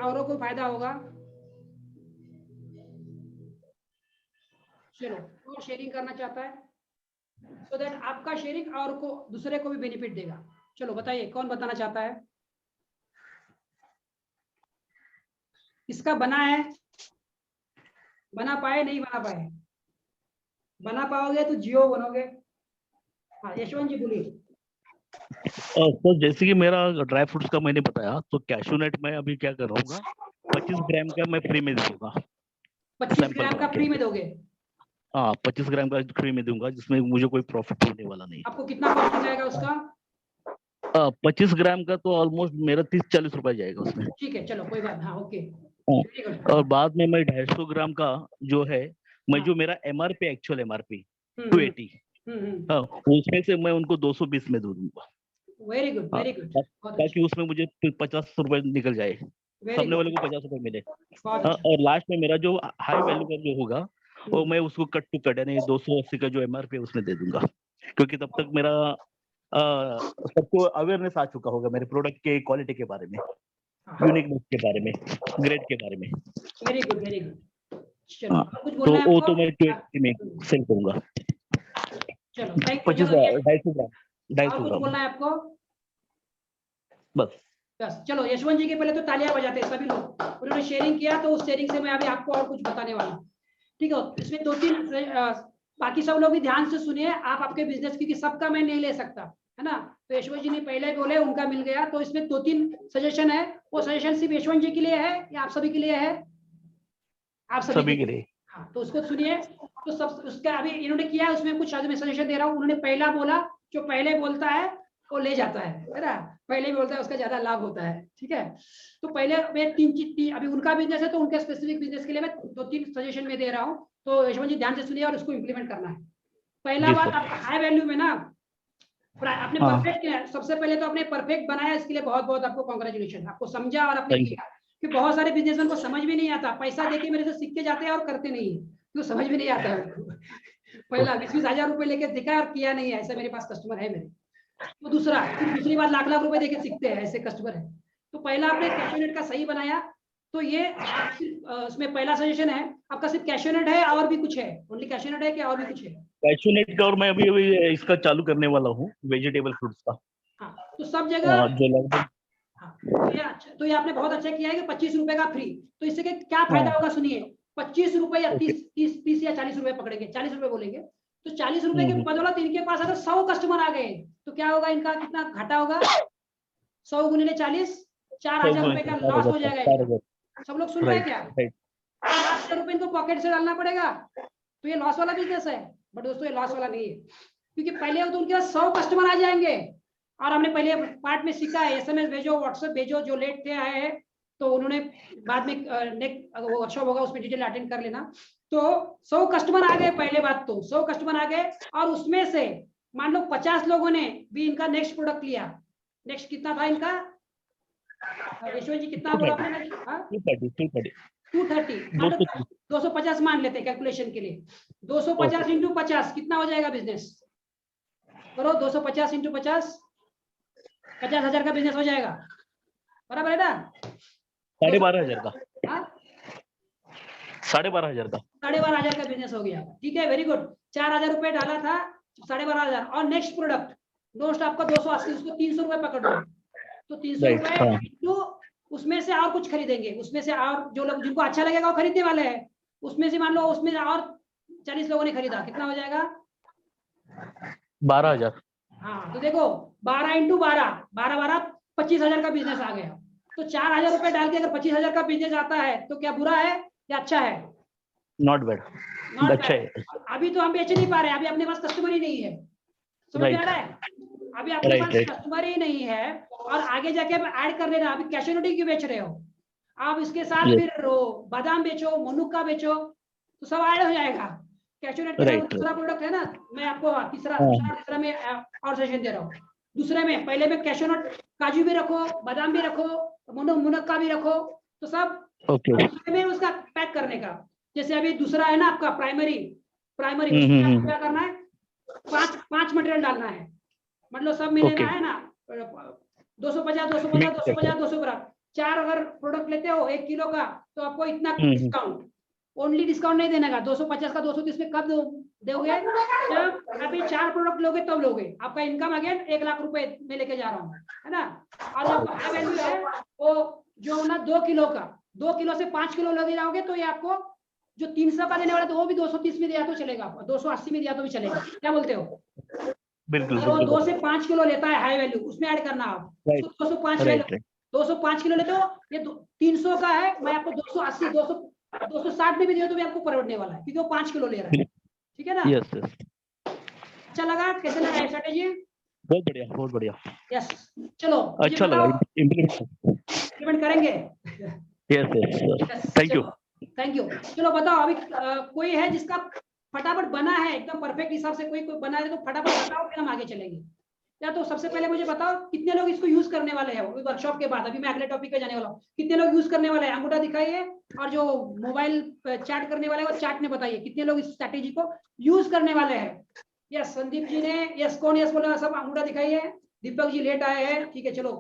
औरों को फायदा होगा। चलो, और शेयरिंग करना चाहता है सो दैट आपका शेयरिंग और को दूसरे को भी बेनिफिट देगा। चलो बताइए कौन बताना चाहता है? किसका बना है? बना पाए नहीं बना पाए? बना पाओगे तो जियो बनोगे। हाँ यशवंत जी बोलिए। तो जैसे कि मेरा ड्राई फ्रूट्स का मैंने बताया, तो कैशू नट में अभी क्या कर रहा हूँ, 25 ग्राम का मैं फ्री में दूंगा। 25 ग्राम का फ्री में दोगे? हाँ 25 ग्राम का फ्री में दूंगा, जिसमें मुझे कोई प्रॉफिट होने वाला नहीं। आपको कितना कॉस्ट जाएगा उसका? 25 ग्राम का तो ऑलमोस्ट मेरा 30-40 रुपए जाएगा उसमें। ठीक है, चलो कोई बात। हाँ ओके। और बाद में मैं 250 ग्राम का जो है, मैं जो मेरा एमआरपी, एक्चुअल एमआरपी 280, हाँ उसमें से मैं उनको 220 में दूंगा। Very good, very good. ताकि उसमें मुझे 50 रुपए निकल जाए, सामने वाले को 50 रुपए मिले। और लास्ट में मेरा जो हाई वैल्यू का जो होगा, वो मैं उसको कट टू कट, यानी 280 का जो एमआरपी है उसमें दे दूंगा, क्योंकि तब तक मेरा सबको अवेयरनेस आ चुका होगा मेरे प्रोडक्ट के क्वालिटी के बारे में, यूनिकनेस के बारे में, ग्रेड के बारे में। Very good, very good. चलो कुछ तो बोलना है वो आपको? तो मैं 280 में सेल करूंगा। चलो थैंक यू। 25 250 ग्राम, 250 कुछ ग्राम बोलना है आपको? बस। बस चलो, यशवंत जी के पहले तो तालियां बजाते हैं सभी लोग, उन्होंने शेयरिंग किया, तो उस शेयरिंग से मैं अभी आपको और कुछ बताने वाला हूँ। ठीक है, इसमें 2-3 बाकी सब लोग भी ध्यान से सुनिए। आप आपके बिजनेस, क्योंकि सबका मैं नहीं ले सकता है ना, तो यशवंत जी ने पहले बोले, उनका मिल गया, तो इसमें 2-3 सजेशन है। वो सजेशन सिर्फ यशवंत जी के लिए है या आप सभी के लिए है? आप सभी के लिए। हाँ, तो उसको सुनिए। तो सब उसका अभी इन्होंने किया, उसमें कुछ आज मैं सजेशन दे रहा हूँ। उन्होंने पहला बोला, जो पहले बोलता है वो ले जाता है ना, पहले ही बोलता है उसका ज्यादा लाभ होता है। ठीक है, तो पहले मैं अभी उनका बिजनेस है, तो उनके स्पेसिफिक बिजनेस के लिए मैं 2-3 सजेशन में दे रहा हूँ, तो यशवंत जी ध्यान से सुनिए और उसको इम्प्लीमेंट करना है। पहला बात, आपका हाई वैल्यू में ना आपने परफेक्ट किया। सबसे पहले तो आपने परफेक्ट बनाया, इसके लिए बहुत बहुत आपको कांग्रेचुलेशन। आपको समझा और आपने किया, कि बहुत सारे बिजनेसमैन को समझ भी नहीं आता, पैसा देके मेरे से सीख के जाते हैं और करते नहीं है, तो समझ भी नहीं आता है उनको। पहला 20-20 हजार रुपए लेके दिखा और किया नहीं है, ऐसा मेरे पास कस्टमर है मेरे। तो दूसरी बात, लाख लाख रुपए देके सीखते हैं, ऐसे कस्टमर है। तो पहला आपने कैशोनेट का सही बनाया, तो ये उसमें पहला सजेशन है आपका, सिर्फ कैशोनेट है और भी कुछ है? ओनली कैशोनेट है क्या और भी कुछ है? कैशूनट का, और मैं अभी अभी इसका चालू करने वाला हूँ, वेजिटेबल फ्रूट्स का। हाँ, तो सब जगह जो लगभग, हाँ, तो ये आपने बहुत अच्छा किया है कि 25 रुपए का फ्री। तो इससे क्या फायदा होगा सुनिए। 25 रुपए या 30 या 40 रुपए पकड़ेंगे, 40 रुपए बोलेंगे, तो 40 रुपए की बदौलत इनके पास अगर 100 कस्टमर आ गए, तो क्या होगा, इनका कितना घाटा होगा? 100 गुने 40, 4,000 रुपए का लॉस हो जाएगा इनका। सब लोग सुन रहे हैं क्या? 4,000 रुपए इनको पॉकेट से डालना पड़ेगा, तो ये लॉस वाला बिजनेस है। बट दोस्तों, ये लॉस वाला नहीं है, क्योंकि पहले तो उनके पास 100 कस्टमर आ जाएंगे, और हमने पहले पार्ट में सीखा है, एसएमएस भेजो, व्हाट्सएप भेजो। जो लेट थे आए हैं, तो उन्होंने बाद में नेक्स्ट वो वर्कशॉप होगा, उसमें डिटेल अटेंड कर लेना। तो 100 कस्टमर आ गए, पहले बात तो 100 कस्टमर आ गए, और उसमें से मान लो 50 लोगों ने भी इनका नेक्स्ट प्रोडक्ट लिया। नेक्स्ट कितना था इनका, यशवंत जी कितना बोला आपने? 230, 250 मान लेते हैं कैलकुलेशन के लिए। 250 इंटू 50 कितना हो जाएगा बिजनेस? करो, 250 इंटू 50, 50,000 का बिजनेस हो जाएगा, बराबर है ना? 12,500 का, हाँ, 12,500 का, 12,500 का बिजनेस हो गया। ठीक है, वेरी गुड। 4,000 रुपए डाला था, 12,500, और नेक्स्ट प्रोडक्ट दोस्त आपका 280, उसको 300 रुपए पकड़ लो, तो 300 रुपए इंटू उसमें से और कुछ खरीदेंगे, उसमें से और जो लोग जिनको अच्छा लगेगा वो खरीदने वाले हैं, उसमें से मान लो उसमें से और 40 लोगों ने खरीदा, कितना हो जाएगा? 12,000। हाँ, तो देखो 12 इंटू 12, 25,000 का बिजनेस आ गया। तो 4,000 रुपए डाल के अगर 25,000 का बिजनेस आता है, तो क्या बुरा है या अच्छा है? नॉट बैड, अच्छा है। अभी तो हम बेच नहीं पा रहे, अभी अपने पास कस्टमर ही नहीं है, समझ में आ रहा है? अभी अपने पास कस्टमर ही नहीं है, और आगे जाके आप ऐड कर लेना। अभी कैशोनिटी क्यों बेच रहे हो आप? इसके साथ फिर बादाम बेचो, मनुक्का बेचो, तो सब ऐड हो जाएगा। कैशोनट के साथ दूसरा प्रोडक्ट है ना, मैं आपको तीसरा में और सजेशन दे रहा हूँ। दूसरे में, पहले में कैशोनट, काजू भी रखो, बादाम भी रखो, मुनक्का भी रखो, तो सब दूसरे में उसका पैक करने का। जैसे अभी दूसरा है ना आपका प्राइमरी, उसमें आपको क्या करना है, 5 मटेरियल डालना है, मतलब सब मिलेगा है ना, 250, 250, 250, 250, 4 अगर प्रोडक्ट लेते हो 1 किलो का तो आपको इतना डिस्काउंट, ओनली डिस्काउंट नहीं देने का। 250 का 230 में कब दोगे? जब अभी 4 प्रोडक्ट लोगे तब लोगे। आपका इनकम अगेन 1 लाख रुपए में लेके जा रहा हूँ, है ना। और जो हाई वैल्यू है वो जो ना 2 किलो का, 2 किलो से 5 किलो लगे जाओगे तो ये आपको जो 300 का देने वाला तो वो भी 230 में दिया तो चलेगा, आपको 280 में दिया तो भी चलेगा। क्या बोलते हो? बिल्कुल वो 2 से 5 किलो लेता है हाई वैल्यू, उसमें ऐड करना आप 205 ले लो। 205 किलो लेते हो, ये 300 का है, मैं आपको 280 260 में भी दिया तो भी आपको परवड़ने वाला है, क्योंकि वो 5 किलो ले रहा है। ठीक है ना? यस। अच्छा लगा? कैसे लगा स्ट्रेटेजी? बहुत बढ़िया, बहुत बढ़िया। यस, चलो अच्छा लगा, इम्प्लीमेंट करेंगे। Yes, thank you. Thank you. चलो बताओ अभी कोई है जिसका फटाफट बना है एकदम परफेक्ट हिसाब से, कोई बना है तो फटाफट बताओ, फिर हम आगे चलेंगे। या तो सबसे पहले मुझे बताओ कितने लोग इसको यूज करने वाले हैं वर्कशॉप के बाद। अभी मैं अगले टॉपिक पे जाने वाला हूँ। कितने लोग यूज करने वाले हैं? अंगूठा दिखाइए। और जो मोबाइल चैट करने वाले हैं वो चैट में बताइए कितने लोग इस स्ट्रैटेजी को यूज करने वाले हैं। यस, संदीप जी ने यस, कौन यस बोला? सब अंगूठा दिखाइए। दीपक जी लेट आए हैं, ठीक है। चलो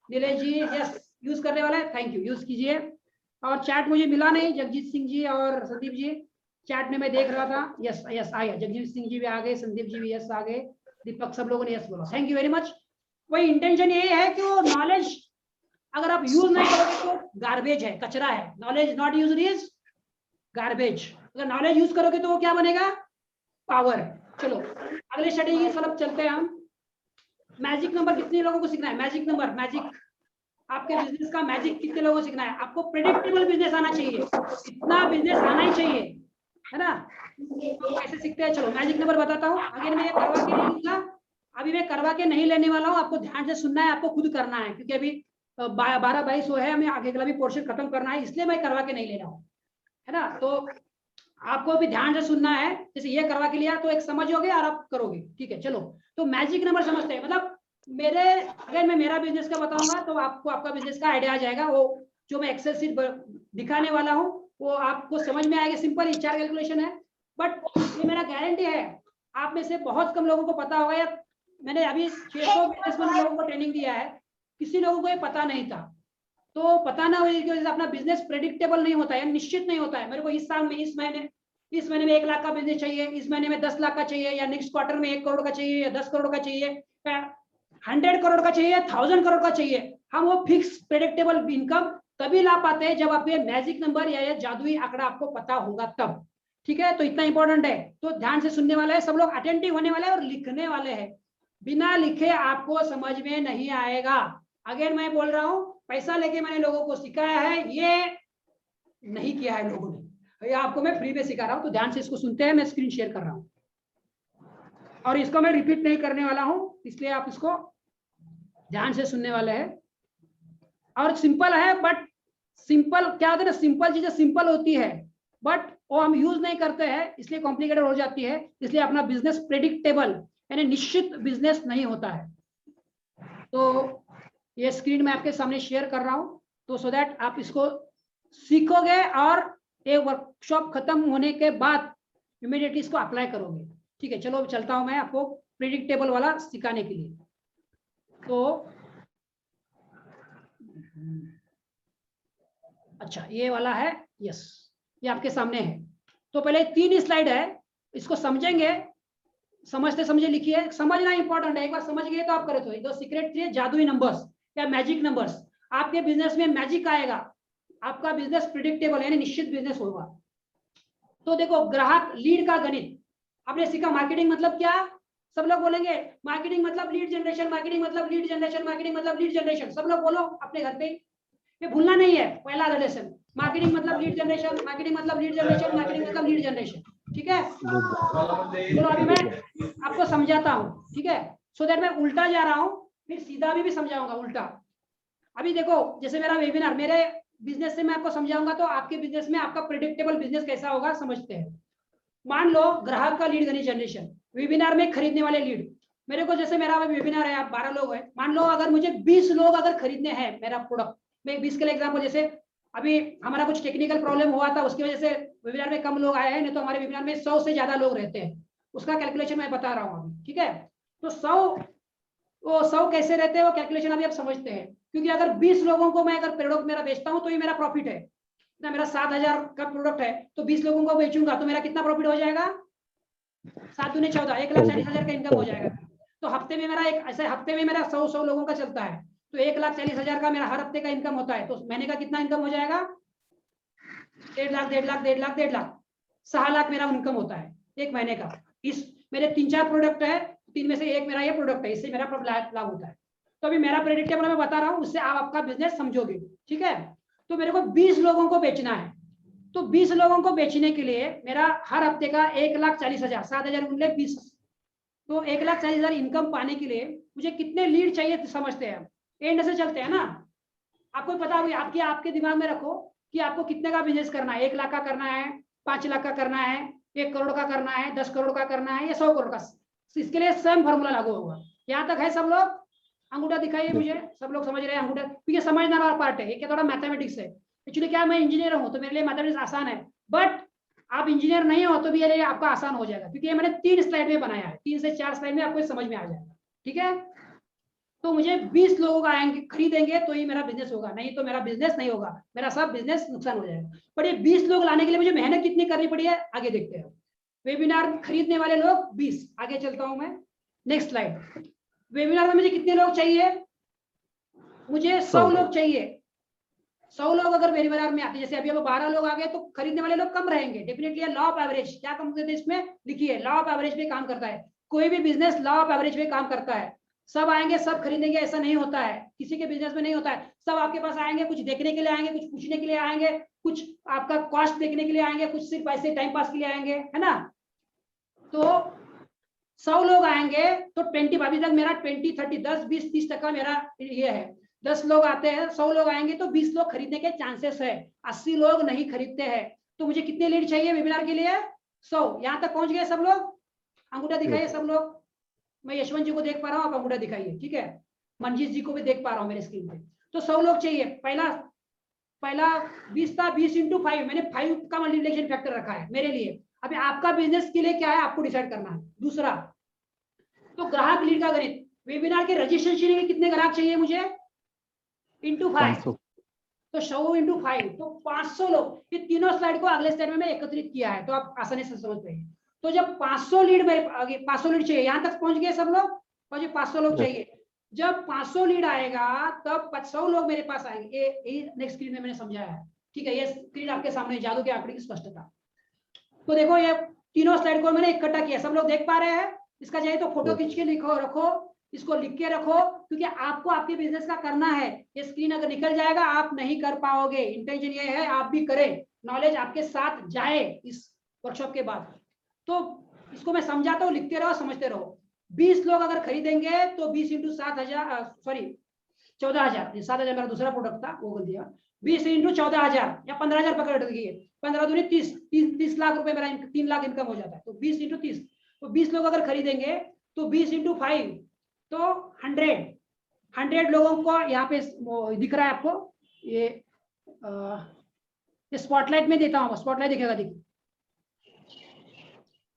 नीलेश जी यस यूज करने वाले हैं, थैंक यू, यूज कीजिए। और चैट मुझे मिला नहीं, जगजीत सिंह जी और संदीप जी चैट में मैं देख रहा था। यस यस आ गया, जगजीत सिंह जी भी आ गए, संदीप जी भी यस आ गए, दीपक, सब लोगों ने यस बोला, थैंक यू वेरी मच। वही इंटेंशन ये है कि वो नॉलेज अगर आप यूज नहीं करोगे तो गार्बेज है, कचरा है। Knowledge not use is garbage. अगर नॉलेज यूज करोगे तो वो क्या बनेगा? पावर। चलो अगले स्ट्रेटेजी की तरफ चलते हैं हम। मैजिक नंबर कितने लोगों को सीखना है? मैजिक नंबर, मैजिक आपके बिजनेस का मैजिक कितने लोगों को सीखना है? आपको प्रेडिक्टेबल बिजनेस आना चाहिए, इतना बिजनेस आना ही चाहिए, है ना। तो कैसे सीखते हैं? चलो मैजिक नंबर बताता हूँ। आगे मैं ये करवा के नहीं दूंगा, अभी मैं करवा के नहीं लेने वाला हूँ। आपको ध्यान से सुनना है, आपको खुद करना है, क्योंकि अभी 12-22 है, हमें आगे का भी पोर्शन खत्म करना है, इसलिए मैं करवा के नहीं ले रहा हूँ, है ना। तो आपको भी ध्यान से सुनना है। जैसे ये करवा के लिया तो एक समझोगे और आप करोगे, ठीक है। चलो तो मैजिक नंबर समझते हैं। मतलब मेरे अगर मैं मेरा बिजनेस का बताऊंगा तो आपको आपका बिजनेस का आइडिया आ जाएगा। वो जो मैं एक्सेल शीट दिखाने वाला हूँ वो आपको समझ में आएगा। सिंपल ही 4 कैलकुलेशन है, बट ये मेरा गारंटी है आप में से बहुत कम लोगों को पता होगा। या मैंने अभी 600 बिजनेसमैन लोगों को ट्रेनिंग दिया है, किसी लोगों को ये पता नहीं था। तो पता ना होने की वजह से अपना बिजनेस प्रेडिक्टेबल नहीं होता है, निश्चित नहीं होता है। मेरे को इस साल में इस महीने में 1 लाख का बिजनेस चाहिए, इस महीने में 10 लाख का चाहिए, या नेक्स्ट क्वार्टर में 1 करोड़ का चाहिए, या 10 करोड़ का चाहिए, 100 करोड़ का चाहिए, 1000 करोड़ का चाहिए। हम वो फिक्स प्रेडिक्टेबल इनकम तभी ला पाते हैं जब आप ये मैजिक नंबर या ये जादुई आंकड़ा आपको पता होगा तब, ठीक है। तो इतना इंपॉर्टेंट है, तो ध्यान से सुनने वाले हैं सब लोग, अटेंटिव होने वाले हैं और लिखने वाले हैं। बिना लिखे आपको समझ में नहीं आएगा। अगेन मैं बोल रहा हूं, पैसा लेके मैंने लोगों को सिखाया है, ये नहीं किया है लोगों ने, ये आपको मैं फ्री में सिखा रहा हूं। तो ध्यान से इसको सुनते हैं, मैं स्क्रीन शेयर कर रहा हूं और इसको मैं रिपीट नहीं करने वाला हूं, इसलिए आप इसको ध्यान से सुनने वाले हैं। और सिंपल है, बट सिंपल क्या होता है ना, सिंपल चीजें सिंपल होती है बट वो हम यूज नहीं करते हैं, इसलिए कॉम्प्लिकेटेड हो जाती है। इसलिए अपना बिजनेस प्रेडिक्टेबल यानी निश्चित बिजनेस नहीं होता है। तो ये स्क्रीन मैं आपके सामने शेयर कर रहा हूं, तो सो दैट आप इसको सीखोगे और एक वर्कशॉप खत्म होने के बाद इमीडिएटली इसको अप्लाई करोगे, ठीक है। चलो चलता हूं मैं आपको प्रेडिक्टेबल वाला सिखाने के लिए। तो अच्छा ये वाला है, यस ये आपके सामने है। तो पहले 3 स्लाइड है, इसको समझेंगे, समझते समझे लिखिए। समझना इंपॉर्टेंट है, एक बार समझ गए तो आप करे। तो दो सीक्रेट थी, जादुई नंबर्स या मैजिक नंबर्स। आपके बिजनेस में मैजिक आएगा, आपका बिजनेस प्रेडिक्टेबल यानी निश्चित बिजनेस होगा। तो देखो ग्राहक लीड का गणित आपने सीखा। मार्केटिंग मतलब क्या? सब लोग बोलेंगे मार्केटिंग मतलब लीड जनरेशन, मार्केटिंग मतलब लीड जनरेशन, मार्केटिंग मतलब लीड जनरेशन। सब लोग बोलो अपने घर पे, ये भूलना नहीं है। पहला रिलेशन मार्केटिंग मतलब लीड जनरेशन, मार्केटिंग मतलब लीड जनरेशन, मार्केटिंग मतलब लीड जनरेशन, ठीक है। चलो अभी मैं आपको समझाता हूँ, ठीक है। सो दैट मैं उल्टा जा रहा हूँ, फिर सीधा भी समझाऊंगा उल्टा। अभी देखो जैसे मेरा वेबिनार, मेरे बिजनेस से मैं आपको समझाऊंगा तो आपके बिजनेस में आपका प्रेडिक्टेबल बिजनेस कैसा होगा समझते हैं। मान लो ग्राहक का लीड जनरेशन, वेबिनार में खरीदने वाले लीड। मेरे को जैसे मेरा वेबिनार है, आप 12 लोग हैं, मान लो अगर मुझे 20 लोग अगर खरीदने हैं मेरा प्रोडक्ट, मैं 20 के लिए एग्जाम्पल, जैसे अभी हमारा कुछ टेक्निकल प्रॉब्लम हुआ था उसकी वजह से वेबिनार में कम लोग आए हैं, नहीं तो हमारे वेबिनार में 100 से ज्यादा लोग रहते हैं। उसका कैलकुलेशन मैं बता रहा हूँ अभी, ठीक है। तो 100 वो 100 कैसे रहते हैं वो कैलकुलेशन अभी आप समझते हैं, क्योंकि अगर 20 लोगों को मैं अगर प्रोडक्ट मेरा बेचता हूँ तो ये मेरा प्रॉफिट है ना, मेरा 7,000 का प्रोडक्ट है तो 20 लोगों को बेचूंगा तो मेरा कितना प्रॉफिट हो जाएगा, 7 दूनी 14, 1,40,000 का इनकम हो जाएगा। तो हफ्ते में मेरा एक ऐसे हफ्ते में मेरा 100 लोगों का चलता है तो 1,40,000 का मेरा हर हफ्ते का इनकम होता है, तो महीने का कितना इनकम हो जाएगा, 1.5 लाख 1.5 लाख 1.5 लाख 1.5 लाख 6 लाख मेरा इनकम होता है एक महीने का। इस मेरे 3-4 प्रोडक्ट है, 3 में से एक मेरा ये प्रोडक्ट है, इससे मेरा लाभ होता है। तो अभी मेरा प्रेडिक्टेबल मैं बता रहा हूँ, उससे आप आपका बिजनेस समझोगे, ठीक है। तो मेरे को 20 लोगों को बेचना है, तो 20 लोगों को बेचने के लिए मेरा हर हफ्ते का 1,40,000, 7,000 गुणले 20, तो 1,40,000 इनकम पाने के लिए मुझे कितने लीड चाहिए समझते हैं, एंड से चलते हैं ना। आपको पता होगी, आपके दिमाग में रखो कि आपको कितने का बिजनेस करना है, 1 लाख का करना है, 5 लाख का करना है, 1 करोड़ का करना है, 10 करोड़ का करना है या 100 करोड़ का। इसके लिए सेम फॉर्मूला लागू होगा। यहाँ तक है सब लोग, अंगूठा दिखाइए मुझे, सब लोग समझ रहे हैं अंगूठा, क्योंकि समझने वाला पार्ट है, ये क्या थोड़ा मैथमेटिक्स है। एक्चुअली क्या मैं इंजीनियर हूँ तो मेरे लिए मैथमेटिक्स आसान है, बट आप इंजीनियर नहीं हो तो भी ये आपका आसान हो जाएगा, क्योंकि ये मैंने 3 स्लाइड में बनाया है, 3 से 4 स्लाइड में आपको समझ में आ जाएगा, ठीक है। तो मुझे 20 लोग आएंगे खरीदेंगे तो ही मेरा बिजनेस होगा, नहीं तो मेरा बिजनेस नहीं होगा, मेरा सब बिजनेस नुकसान हो जाएगा। पर ये 20 लोग लाने के लिए मुझे मेहनत कितनी करनी पड़ी है आगे देखते हैं। वेबिनार खरीदने वाले लोग 20, आगे चलता हूं मैं, नेक्स्ट स्लाइड। वेबिनार में मुझे कितने लोग चाहिए, मुझे 100 लोग चाहिए। 100 लोग अगर वेबिनार में आते, जैसे अभी 12 लोग आ गए तो खरीदने वाले लोग कम रहेंगे, डेफिनेटली लॉ ऑफ एवरेज, क्या कम करते हैं इसमें लिखिए, लॉ ऑफ एवरेज पे काम करता है, कोई भी बिजनेस लॉ ऑफ एवरेज पे काम करता है। सब आएंगे सब खरीदेंगे ऐसा नहीं होता है, किसी के बिजनेस में नहीं होता है। सब आपके पास आएंगे, कुछ देखने के लिए आएंगे, कुछ पूछने के लिए आएंगे, कुछ आपका कॉस्ट देखने के लिए आएंगे, कुछ सिर्फ ऐसे टाइम पास के लिए आएंगे, है ना। तो 100 लोग आएंगे तो 20, अभी तक मेरा 20, 30, 10, 20, 30 तक का मेरा ये है। 10 लोग आते हैं, 100 लोग आएंगे तो 20 लोग खरीदने के चांसेस है, 80 लोग नहीं खरीदते हैं। तो मुझे कितने लीड चाहिए वेबिनार के लिए, 100। यहाँ तक पहुंच गए सब लोग, अंगूठा दिखाइए सब लोग। मैं यशवंत जी को देख पा रहा हूँ, आप अंगूठा दिखाइए, ठीक है। मनजीत जी को भी देख पा रहा हूँ मेरे स्क्रीन पे। तो 100 लोग चाहिए। पहला 20 था, 20 × 5, मैंने 5 का मल्टीप्लिकेशन फैक्टर रखा है मेरे लिए। अभी आपका बिजनेस के लिए क्या है आपको डिसाइड करना है। दूसरा तो ग्राहक लीड का गणित, वेबिनार के रजिस्ट्रेशन के लिए कितने ग्राहक चाहिए मुझे, × 5, तो 100 × 5 तो 500 लोग। ये तीनों स्लाइड को अगले स्लाइड में मैं एकत्रित किया है तो आप आसानी से समझ पाएंगे। तो जब 500 लीड मेरे आगे 500 लीड चाहिए, यहां तक पहुंच गए सब लोग, और जो 500 लोग चाहिए। जब 500 लीड आएगा तब 100 लोग मेरे पास आएंगे। ये नेक्स्ट स्क्रीन में मैंने समझाया है, ठीक है। ये स्क्रीन आपके सामने, जादू के आंकड़े की स्पष्टता। तो देखो ये तीनों स्लाइड को मैंने इकट्ठा किया, सब लोग देख पा रहे हैं। इसका चाहिए तो फोटो खींच के लिखो, रखो, इसको लिख के रखो, क्योंकि आपको आपके बिजनेस का करना है। ये स्क्रीन अगर निकल जाएगा आप नहीं कर पाओगे। इंटेंशन ये है आप भी करें, नॉलेज आपके साथ जाए इस वर्कशॉप के बाद। तो इसको मैं समझाता हूँ, लिखते रहो, समझते रहो। 20 लोग अगर खरीदेंगे तो 20 × 7,000, सॉरी 14,000, 7,000 मेरा दूसरा प्रोडक्ट था वो बोल दिया। 20 × 14,000 या 15,000 पकड़ लीजिए, 15 दूनी 30 लाख रुपए मेरा 3 लाख इनकम हो जाता है। तो 20 × 30, तो 20 लोग अगर खरीदेंगे तो 20 × 5 तो 100 लोगों को यहाँ पे दिख रहा है आपको। ये स्पॉटलाइट में देता हूँ, स्पॉटलाइट दिखेगा, देखिए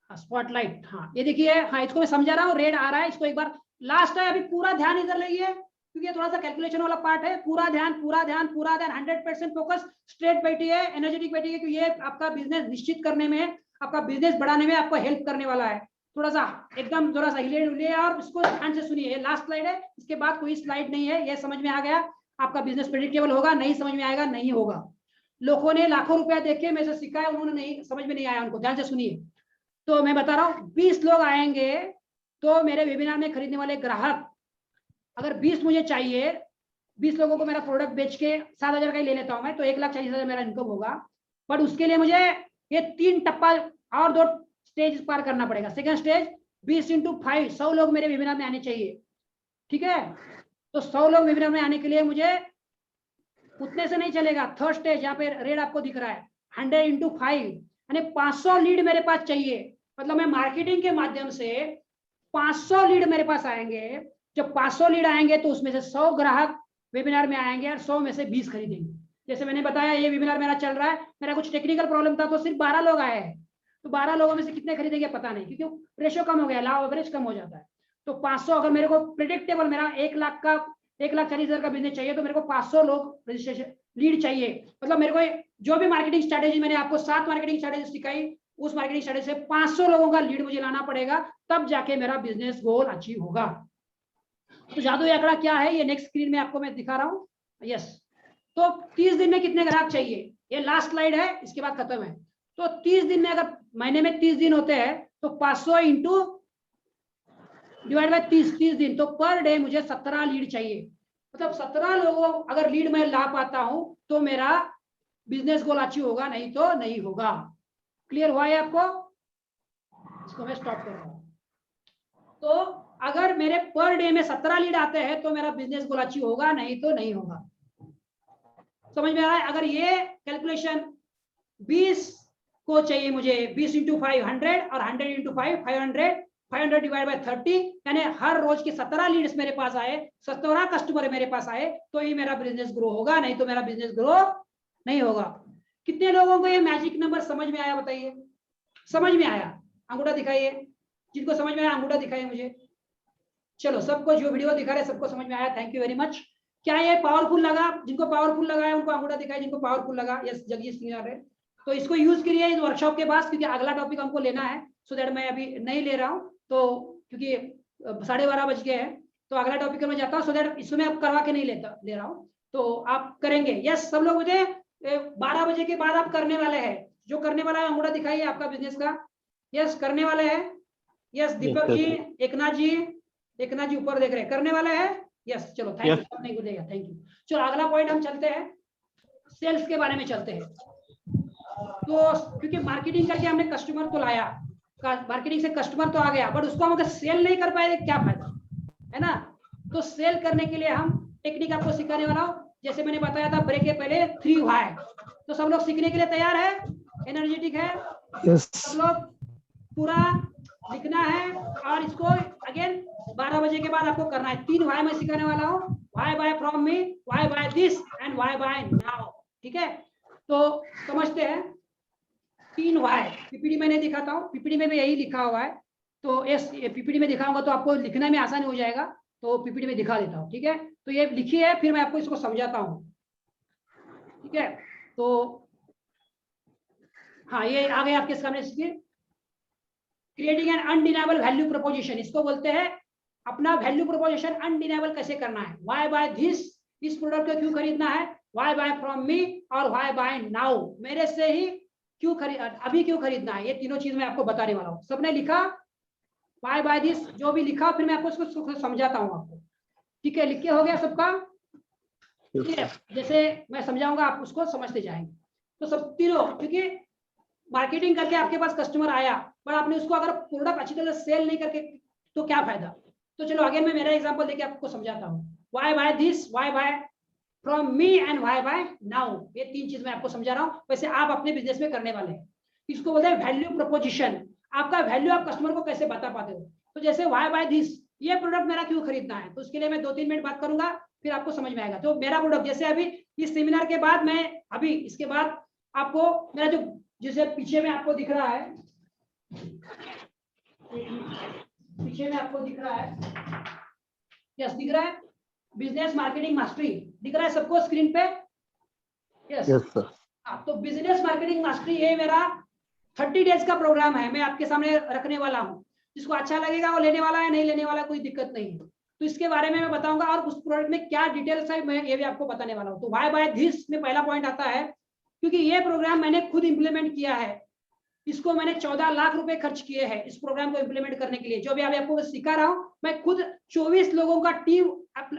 स्पॉटलाइट, हाँ ये देखिए, हाँ इसको मैं समझा रहा हूँ, रेड आ रहा है। इसको एक बार लास्ट है, अभी पूरा ध्यान इधर लाइए, क्योंकि ये थोड़ा सा कैलकुलेशन वाला पार्ट है। पूरा ध्यान, पूरा ध्यान, पूरा ध्यान, 100% फोकस, स्ट्रेट बैठिए, एनर्जेटिक बैठिए, क्योंकि ये आपका बिजनेस निश्चित करने में, आपका बिजनेस बढ़ाने में आपको हेल्प करने वाला है। थोड़ा सा एकदम थोड़ा सा हिले और इसको ध्यान से सुनिए। लास्ट स्लाइड है, इसके बाद कोई स्लाइड नहीं है। ये समझ में आ गया, आपका बिजनेस प्रेडिक्टेबल होगा। नहीं समझ में आएगा, नहीं होगा। लोगों ने लाखों रुपया देखे मेरे से सीखा है, उन्होंने नहीं समझ में नहीं आया उनको। ध्यान से सुनिए। तो मैं बता रहा हूँ 20 लोग आएंगे तो मेरे वेबिनार में खरीदने वाले ग्राहक, अगर 20 मुझे चाहिए, 20 लोगों को मेरा प्रोडक्ट बेच के 7,000 का ही ले लेता हूं मैं, तो 1,40,000 मेरा इनकम होगा। बट उसके लिए मुझे ये 3 टप्पा और 2 स्टेज पार करना पड़ेगा। सेकंड स्टेज 20 × 5, 100 लोग मेरे वेबिनार में आने चाहिए, ठीक है। तो 100 लोग वेबिनार में आने के लिए मुझे उतने से नहीं चलेगा। थर्ड स्टेज, यहाँ पे रेड आपको दिख रहा है, 100 × 5 यानी 500 लीड मेरे पास चाहिए। मतलब मैं मार्केटिंग के माध्यम से 500 लीड मेरे पास आएंगे। जब 500 लीड आएंगे तो उसमें से 100 ग्राहक वेबिनार में आएंगे और 100 में से 20 खरीदेंगे। जैसे मैंने बताया ये वेबिनार मेरा चल रहा है, मेरा कुछ टेक्निकल प्रॉब्लम था तो सिर्फ 12 लोग आए हैं। तो 12 लोगों में से कितने खरीदेंगे पता नहीं, क्योंकि रेशो कम हो गया, लॉ एवरेज कम हो जाता है। तो 500 अगर मेरे को प्रिडिक्टेबल मेरा 1,40,000 का बिजनेस चाहिए तो मेरे को 500 लोग रजिस्ट्रेशन लीड चाहिए। मतलब मेरे को जो भी मार्केटिंग स्ट्रेटेजी मैंने आपको 7 मार्केटिंग स्ट्रेटेजी सिखाई, उस मार्केटिंग स्ट्रेटेजी से 500 लोगों का लीड मुझे लाना पड़ेगा, तब जाके मेरा बिजनेस गोल अचीव होगा। तो जादुई आंकड़ा क्या है, ये नेक्स्ट स्क्रीन में आपको मैं दिखा रहा हूँ। यस, तो 30 दिन में कितने ग्राहक चाहिए, ये लास्ट स्लाइड है, इसके बाद खत्म है। तो 30 दिन में, अगर महीने में 30 दिन होते हैं तो 500 इंटू डिवाइड बाय 30 दिन, तो पर डे मुझे 17 लीड चाहिए। मतलब 17 लोगों अगर लीड मैं ला पाता हूं तो मेरा बिजनेस गोल अचीव होगा, नहीं तो नहीं होगा। क्लियर हुआ है आपको? इसको मैं स्टॉप कर रहा हूं। तो अगर मेरे पर डे में 17 लीड आते हैं तो मेरा बिजनेस गोल अचीव होगा, नहीं तो नहीं होगा। समझ में आ रहा है? अगर ये कैलकुलेशन 20 को चाहिए मुझे, 20 इंटू 5 100 और 100 इंटू 5 500 डिवाइड बाय 30, यानी हर रोज के 17 लीड्स मेरे पास आए, 17 कस्टमर मेरे पास आए, तो ही मेरा बिजनेस ग्रो होगा, नहीं तो मेरा बिजनेस ग्रो नहीं होगा। कितने लोगों को ये मैजिक नंबर समझ में आया बताइए? समझ में आया? अंगूठा दिखाइए, जिनको समझ में आया अंगूठा दिखाइए मुझे। चलो, सबको जो वीडियो दिखा रहे सबको समझ में आया, थैंक यू वेरी मच। क्या ये पावरफुल लगा? जिनको पावरफुल लगा है उनको अंगूठा दिखाइए, जिनको पावरफुल लगा। यस, जगदीश सिंह आ रहे। तो इसको यूज करिए इस वर्कशॉप के बाद, क्योंकि अगला टॉपिक हमको लेना है, सो दैट मैं अभी नहीं ले रहा हूँ, तो क्योंकि 12:30 बज गए हैं, तो अगला टॉपिक में जाता हूँ, सो दैट इसमें अब करवा के नहीं ले रहा हूँ, तो आप करेंगे। यस, सब लोग मुझे 12 बजे के बाद आप करने वाले हैं। जो करने वाला है अंगूठा दिखाइए आपका बिजनेस का। यस, करने वाले हैं। यस, दीपक जी, एकनाथ जी ऊपर देख रहे हैं, करने वाले हैं। यस, चलो थैंक यू, सब नहीं बोलेगा, थैंक यू। चलो अगला पॉइंट हम चलते हैं, सेल्स के बारे में चलते हैं। तो क्योंकि मार्केटिंग करके हमने कस्टमर तो लाया, मार्केटिंग से कस्टमर तो आ गया, बट उसको हम अगर सेल नहीं कर पाए क्या फायदा, है ना? तो सेल करने के लिए हम टेक्निक आपको सिखाने वाला हूँ। जैसे मैंने बताया था ब्रेक के पहले 3 व्हाई। तो सब लोग सीखने के लिए तैयार है? एनर्जेटिक है? यस। सब लोग पूरा लिखना है, और इसको अगेन 12 बजे के बाद आपको करना है। 3 व्हाई मैं सिखाने वाला हूँ, why buy from me, why buy this and why buy now. ठीक है, तो समझते हैं। 3 व्हाई पीपीटी में नहीं दिखाता हूँ, पीपीटी में भी यही लिखा हुआ है, तो यस, पीपीटी में दिखाऊंगा तो आपको लिखने में आसानी हो जाएगा, तो पीपीटी में दिखा देता हूँ। ठीक है, तो ये लिखी है, फिर मैं आपको इसको समझाता हूँ। ठीक है, तो हाँ, ये आ गया आपके सामने screen. Creating an undeniable value proposition, इसको बोलते हैं अपना वैल्यू प्रोपोजिशन अनडिनाइबल कैसे करना है। व्हाई बाय दिस, इस प्रोडक्ट को क्यों खरीदना है, व्हाई बाय फ्रॉम मी, और व्हाई बाय नाउ, मेरे से ही क्यों अभी क्यों खरीदना है। ये तीनों चीज मैं आपको बताने वाला हूँ। सबने लिखा व्हाई बाय दिस? जो भी लिखा फिर मैं आपको इसको समझाता हूँ आपको। ठीक है, लिख के हो गया सबका? ठीक है, जैसे मैं समझाऊंगा आप उसको समझते जाएंगे। तो सब तीनों, क्योंकि मार्केटिंग करके आपके पास कस्टमर आया, पर आपने उसको अगर प्रोडक्ट अच्छी तरह सेल नहीं करके तो क्या फायदा। तो चलो अगेन मैं मेरा एग्जांपल देके आपको समझाता हूँ। Why buy this, why buy from me and why buy now, ये 3 चीज मैं आपको समझा रहा हूँ। वैसे आप अपने बिजनेस में करने वाले हैं। इसको बोलते हैं वैल्यू प्रोपोजिशन। आपका वैल्यू आप कस्टमर को कैसे बता पाते हो। तो जैसे व्हाई बाय दिस, ये प्रोडक्ट मेरा क्यों खरीदना है, तो उसके लिए मैं 2-3 मिनट बात करूंगा, फिर आपको समझ में आएगा। तो मेरा प्रोडक्ट, जैसे अभी इस सेमिनार के बाद मैं अभी इसके बाद आपको मेरा जो, जैसे पीछे में आपको दिख रहा है, पीछे में आपको दिख रहा है, यस दिख रहा है, बिजनेस मार्केटिंग मास्टरी दिख रहा है सबको स्क्रीन पे? Yes sir. हाँ, तो बिजनेस मार्केटिंग मास्टरी ये मेरा 30 डेज का प्रोग्राम है, मैं आपके सामने रखने वाला हूँ। जिसको अच्छा लगेगा वो लेने वाला है, नहीं लेने वाला कोई दिक्कत नहीं है। तो इसके बारे में मैं बताऊंगा, और उस प्रोडक्ट में क्या डिटेल्स है मैं ये भी आपको बताने वाला हूँ। तो व्हाई बाय दिस में पहला पॉइंट आता है, क्योंकि ये प्रोग्राम मैंने खुद इंप्लीमेंट किया है। इसको मैंने 14 लाख रुपए खर्च किए हैं इस प्रोग्राम को इंप्लीमेंट करने के लिए। जो भी अभी आपको सिखा रहा हूँ, मैं खुद 24 लोगों का टीम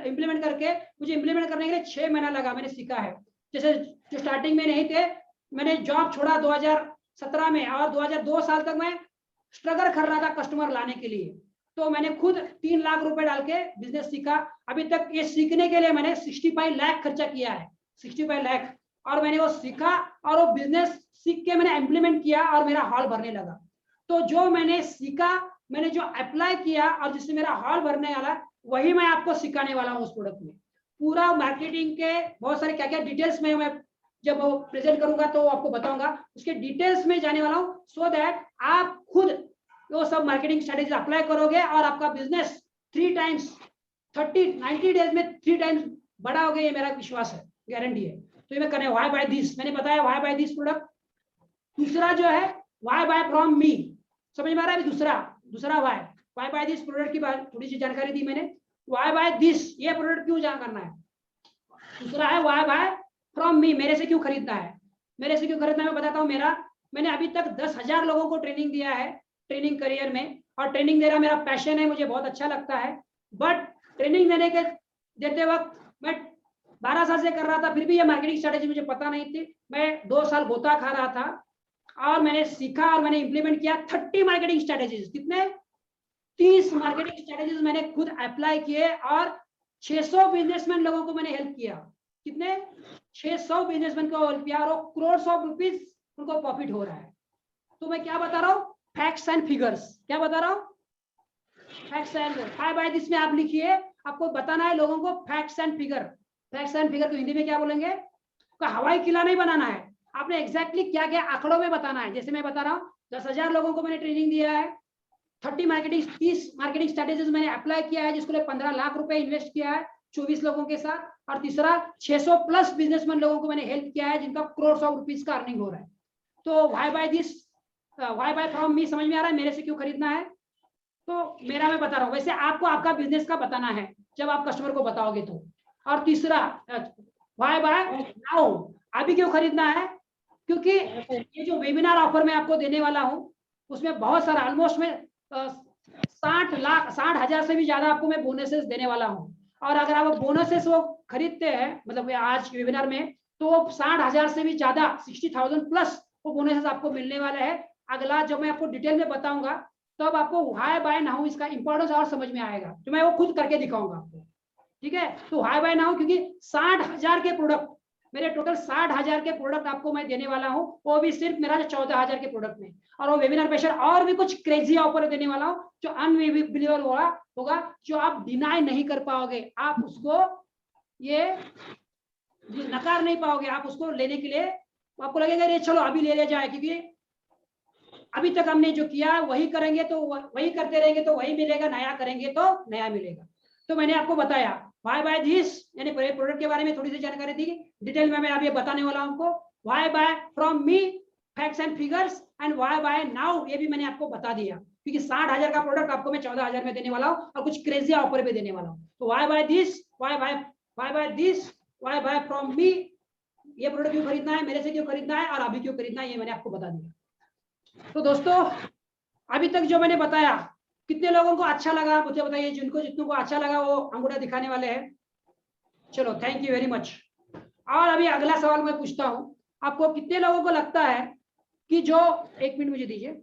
इंप्लीमेंट करके, मुझे इंप्लीमेंट करने के लिए 6 महीना लगा, मैंने सीखा है। जैसे जो स्टार्टिंग में नहीं थे, मैंने जॉब छोड़ा 2017 में, और 2002 साल तक मैं स्ट्रगल कर रहा था कस्टमर लाने के लिए। तो मैंने खुद 3 लाख रुपए डाल के बिजनेस सीखा। अभी तक ये सीखने के लिए मैंने 65 लाख खर्चा किया है, 65 लाख, और मैंने वो सीखा, और वो बिजनेस सीख के मैंने इम्प्लीमेंट किया, और मेरा हॉल भरने लगा। तो जो मैंने सीखा, मैंने जो अप्लाई किया, और जिससे मेरा हॉल भरने वाला, वही मैं आपको सिखाने वाला हूँ उस प्रोडक्ट में। पूरा मार्केटिंग के बहुत सारे क्या क्या डिटेल्स में मैं जब वो प्रेजेंट करूंगा तो आपको बताऊंगा, उसके डिटेल्स में जाने वाला हूँ, सो दैट आप खुद वो सब मार्केटिंग स्ट्रेटेजी अप्लाई करोगे और आपका बिजनेस 3 टाइम्स 90 डेज में 3 टाइम्स बड़ा हो गया, ये मेरा विश्वास है, गारंटी है। तो ये मैं करने व्हाई बाय दिस, मैंने बताया व्हाई बाय दिस प्रोडक्ट। दूसरा जो है व्हाई बाय फ्रॉम मी, समझ में आ रहा है? दूसरा व्हाई बाय दिस प्रोडक्ट की बात थोड़ी सी जानकारी दी मैंने। व्हाई बाय दिस, ये प्रोडक्ट क्यों जान करना है। दूसरा है व्हाई बाय फ्रॉम मी, मेरे से क्यों खरीदना है। मेरे से क्यों खरीदना है मैं बताता हूँ। मैंने अभी तक 10,000 लोगों को ट्रेनिंग दिया है, ट्रेनिंग करियर में, और ट्रेनिंग देना मेरा पैशन है, मुझे बहुत अच्छा लगता है। बट ट्रेनिंग देते वक्त मैं 12 साल से कर रहा था, फिर भी ये मार्केटिंग स्ट्रेटेजी मुझे पता नहीं थी। मैं 2 साल गोता खा रहा था और मैंने सीखा और मैंने इंप्लीमेंट किया 30 मार्केटिंग स्ट्रेटेजीज। कितने? 30 मार्केटिंग स्ट्रेटेजीज मैंने खुद अप्लाई किए और 600 बिजनेसमैन लोगों को मैंने हेल्प किया। कितने? 600 बिजनेसमैन को हेल्प किया और करोड़ ऑफ रुपीज उनको प्रॉफिट हो रहा है। तो मैं क्या बता रहा हूँ? Facts and figures. क्या बता रहा हूँ? Facts and why buy this में आप लिखिए, आपको बताना है लोगों को facts and figure. Facts and figure को हिंदी में क्या बोलेंगे? का हवाई किला नहीं बनाना है, आपने एग्जैक्टली क्या क्या आंकड़ों में बताना है। जैसे मैं बता रहा हूँ 10,000 लोगों को मैंने ट्रेनिंग दिया है, 30 मार्केटिंग स्ट्रेटेजीज मैंने अप्लाई किया है, जिसको 15 लाख रुपए इन्वेस्ट किया है 24 लोगों के साथ। और तीसरा 600 प्लस बिजनेसमैन लोगों को मैंने हेल्प किया है, जिनका करोड़ ऑफ रुपीज का अर्निंग हो रहा है। तो why buy this, why buy from me समझ में आ रहा है? मेरे से क्यों खरीदना है, तो मेरा मैं बता रहा हूँ। वैसे आपको आपका बिजनेस का बताना है जब आप कस्टमर को बताओगे तो। और तीसरा व्हाई बाय नाउ, अभी क्यों खरीदना है? क्योंकि ये जो वेबिनार ऑफर मैं आपको देने वाला हूँ उसमें बहुत सारा, ऑलमोस्ट मैं 60,000 से भी ज्यादा आपको मैं बोनसेस देने वाला हूँ। और अगर आप बोनसेस वो खरीदते हैं मतलब आज के वेबिनार में, तो 60,000 से भी ज्यादा 60,000 प्लस वो बोनसेस आपको मिलने वाला है। अगला जब मैं आपको डिटेल में बताऊंगा तब तो आपको व्हाई बाय नाउ इसका इंपॉर्टेंस और समझ में आएगा, तो मैं वो खुद करके दिखाऊंगा आपको। ठीक है? तो व्हाई बाय नाउ, क्योंकि 60,000 के प्रोडक्ट, मेरे टोटल 60,000 के प्रोडक्ट आपको मैं देने वाला हूं, वो भी सिर्फ मेरा 14,000 के प्रोडक्ट में। और वो वेबिनार पेशर और भी कुछ क्रेजी ऑफर देने वाला हूं जो अनबिलीवेबल होगा, जो आप डिनाई नहीं कर पाओगे, आप उसको ये नकार नहीं पाओगे, आप उसको लेने के लिए आपको लगेगा ये चलो अभी ले जाए, क्योंकि अभी तक हमने जो किया वही करेंगे तो वही करते रहेंगे तो वही मिलेगा, नया करेंगे तो नया मिलेगा। तो मैंने आपको बताया व्हाई बाय दिस, यानी प्रोडक्ट के बारे में थोड़ी सी जानकारी दी, डिटेल में मैं अभी बताने वाला हूं आपको। Why buy from me, facts and figures, and why buy now, ये भी मैंने आपको बता दिया, क्योंकि 60,000 का प्रोडक्ट आपको मैं 14,000 में देने वाला हूँ और कुछ क्रेजी ऑफर भी देने वाला हूँ। तो why buy this, why buy this, why buy from me, ये प्रोडक्ट क्यों खरीदना है, मेरे से क्यों खरीदना है और अभी क्यों खरीदना है, ये मैंने आपको बता दिया। तो दोस्तों अभी तक जो मैंने बताया कितने लोगों को अच्छा लगा मुझे बताइए, जितनों को अच्छा लगा वो अंगूठा दिखाने वाले हैं। चलो थैंक यू वेरी मच। और अभी अगला सवाल मैं पूछता हूं, आपको कितने लोगों को लगता है कि जो, एक मिनट मुझे दीजिए,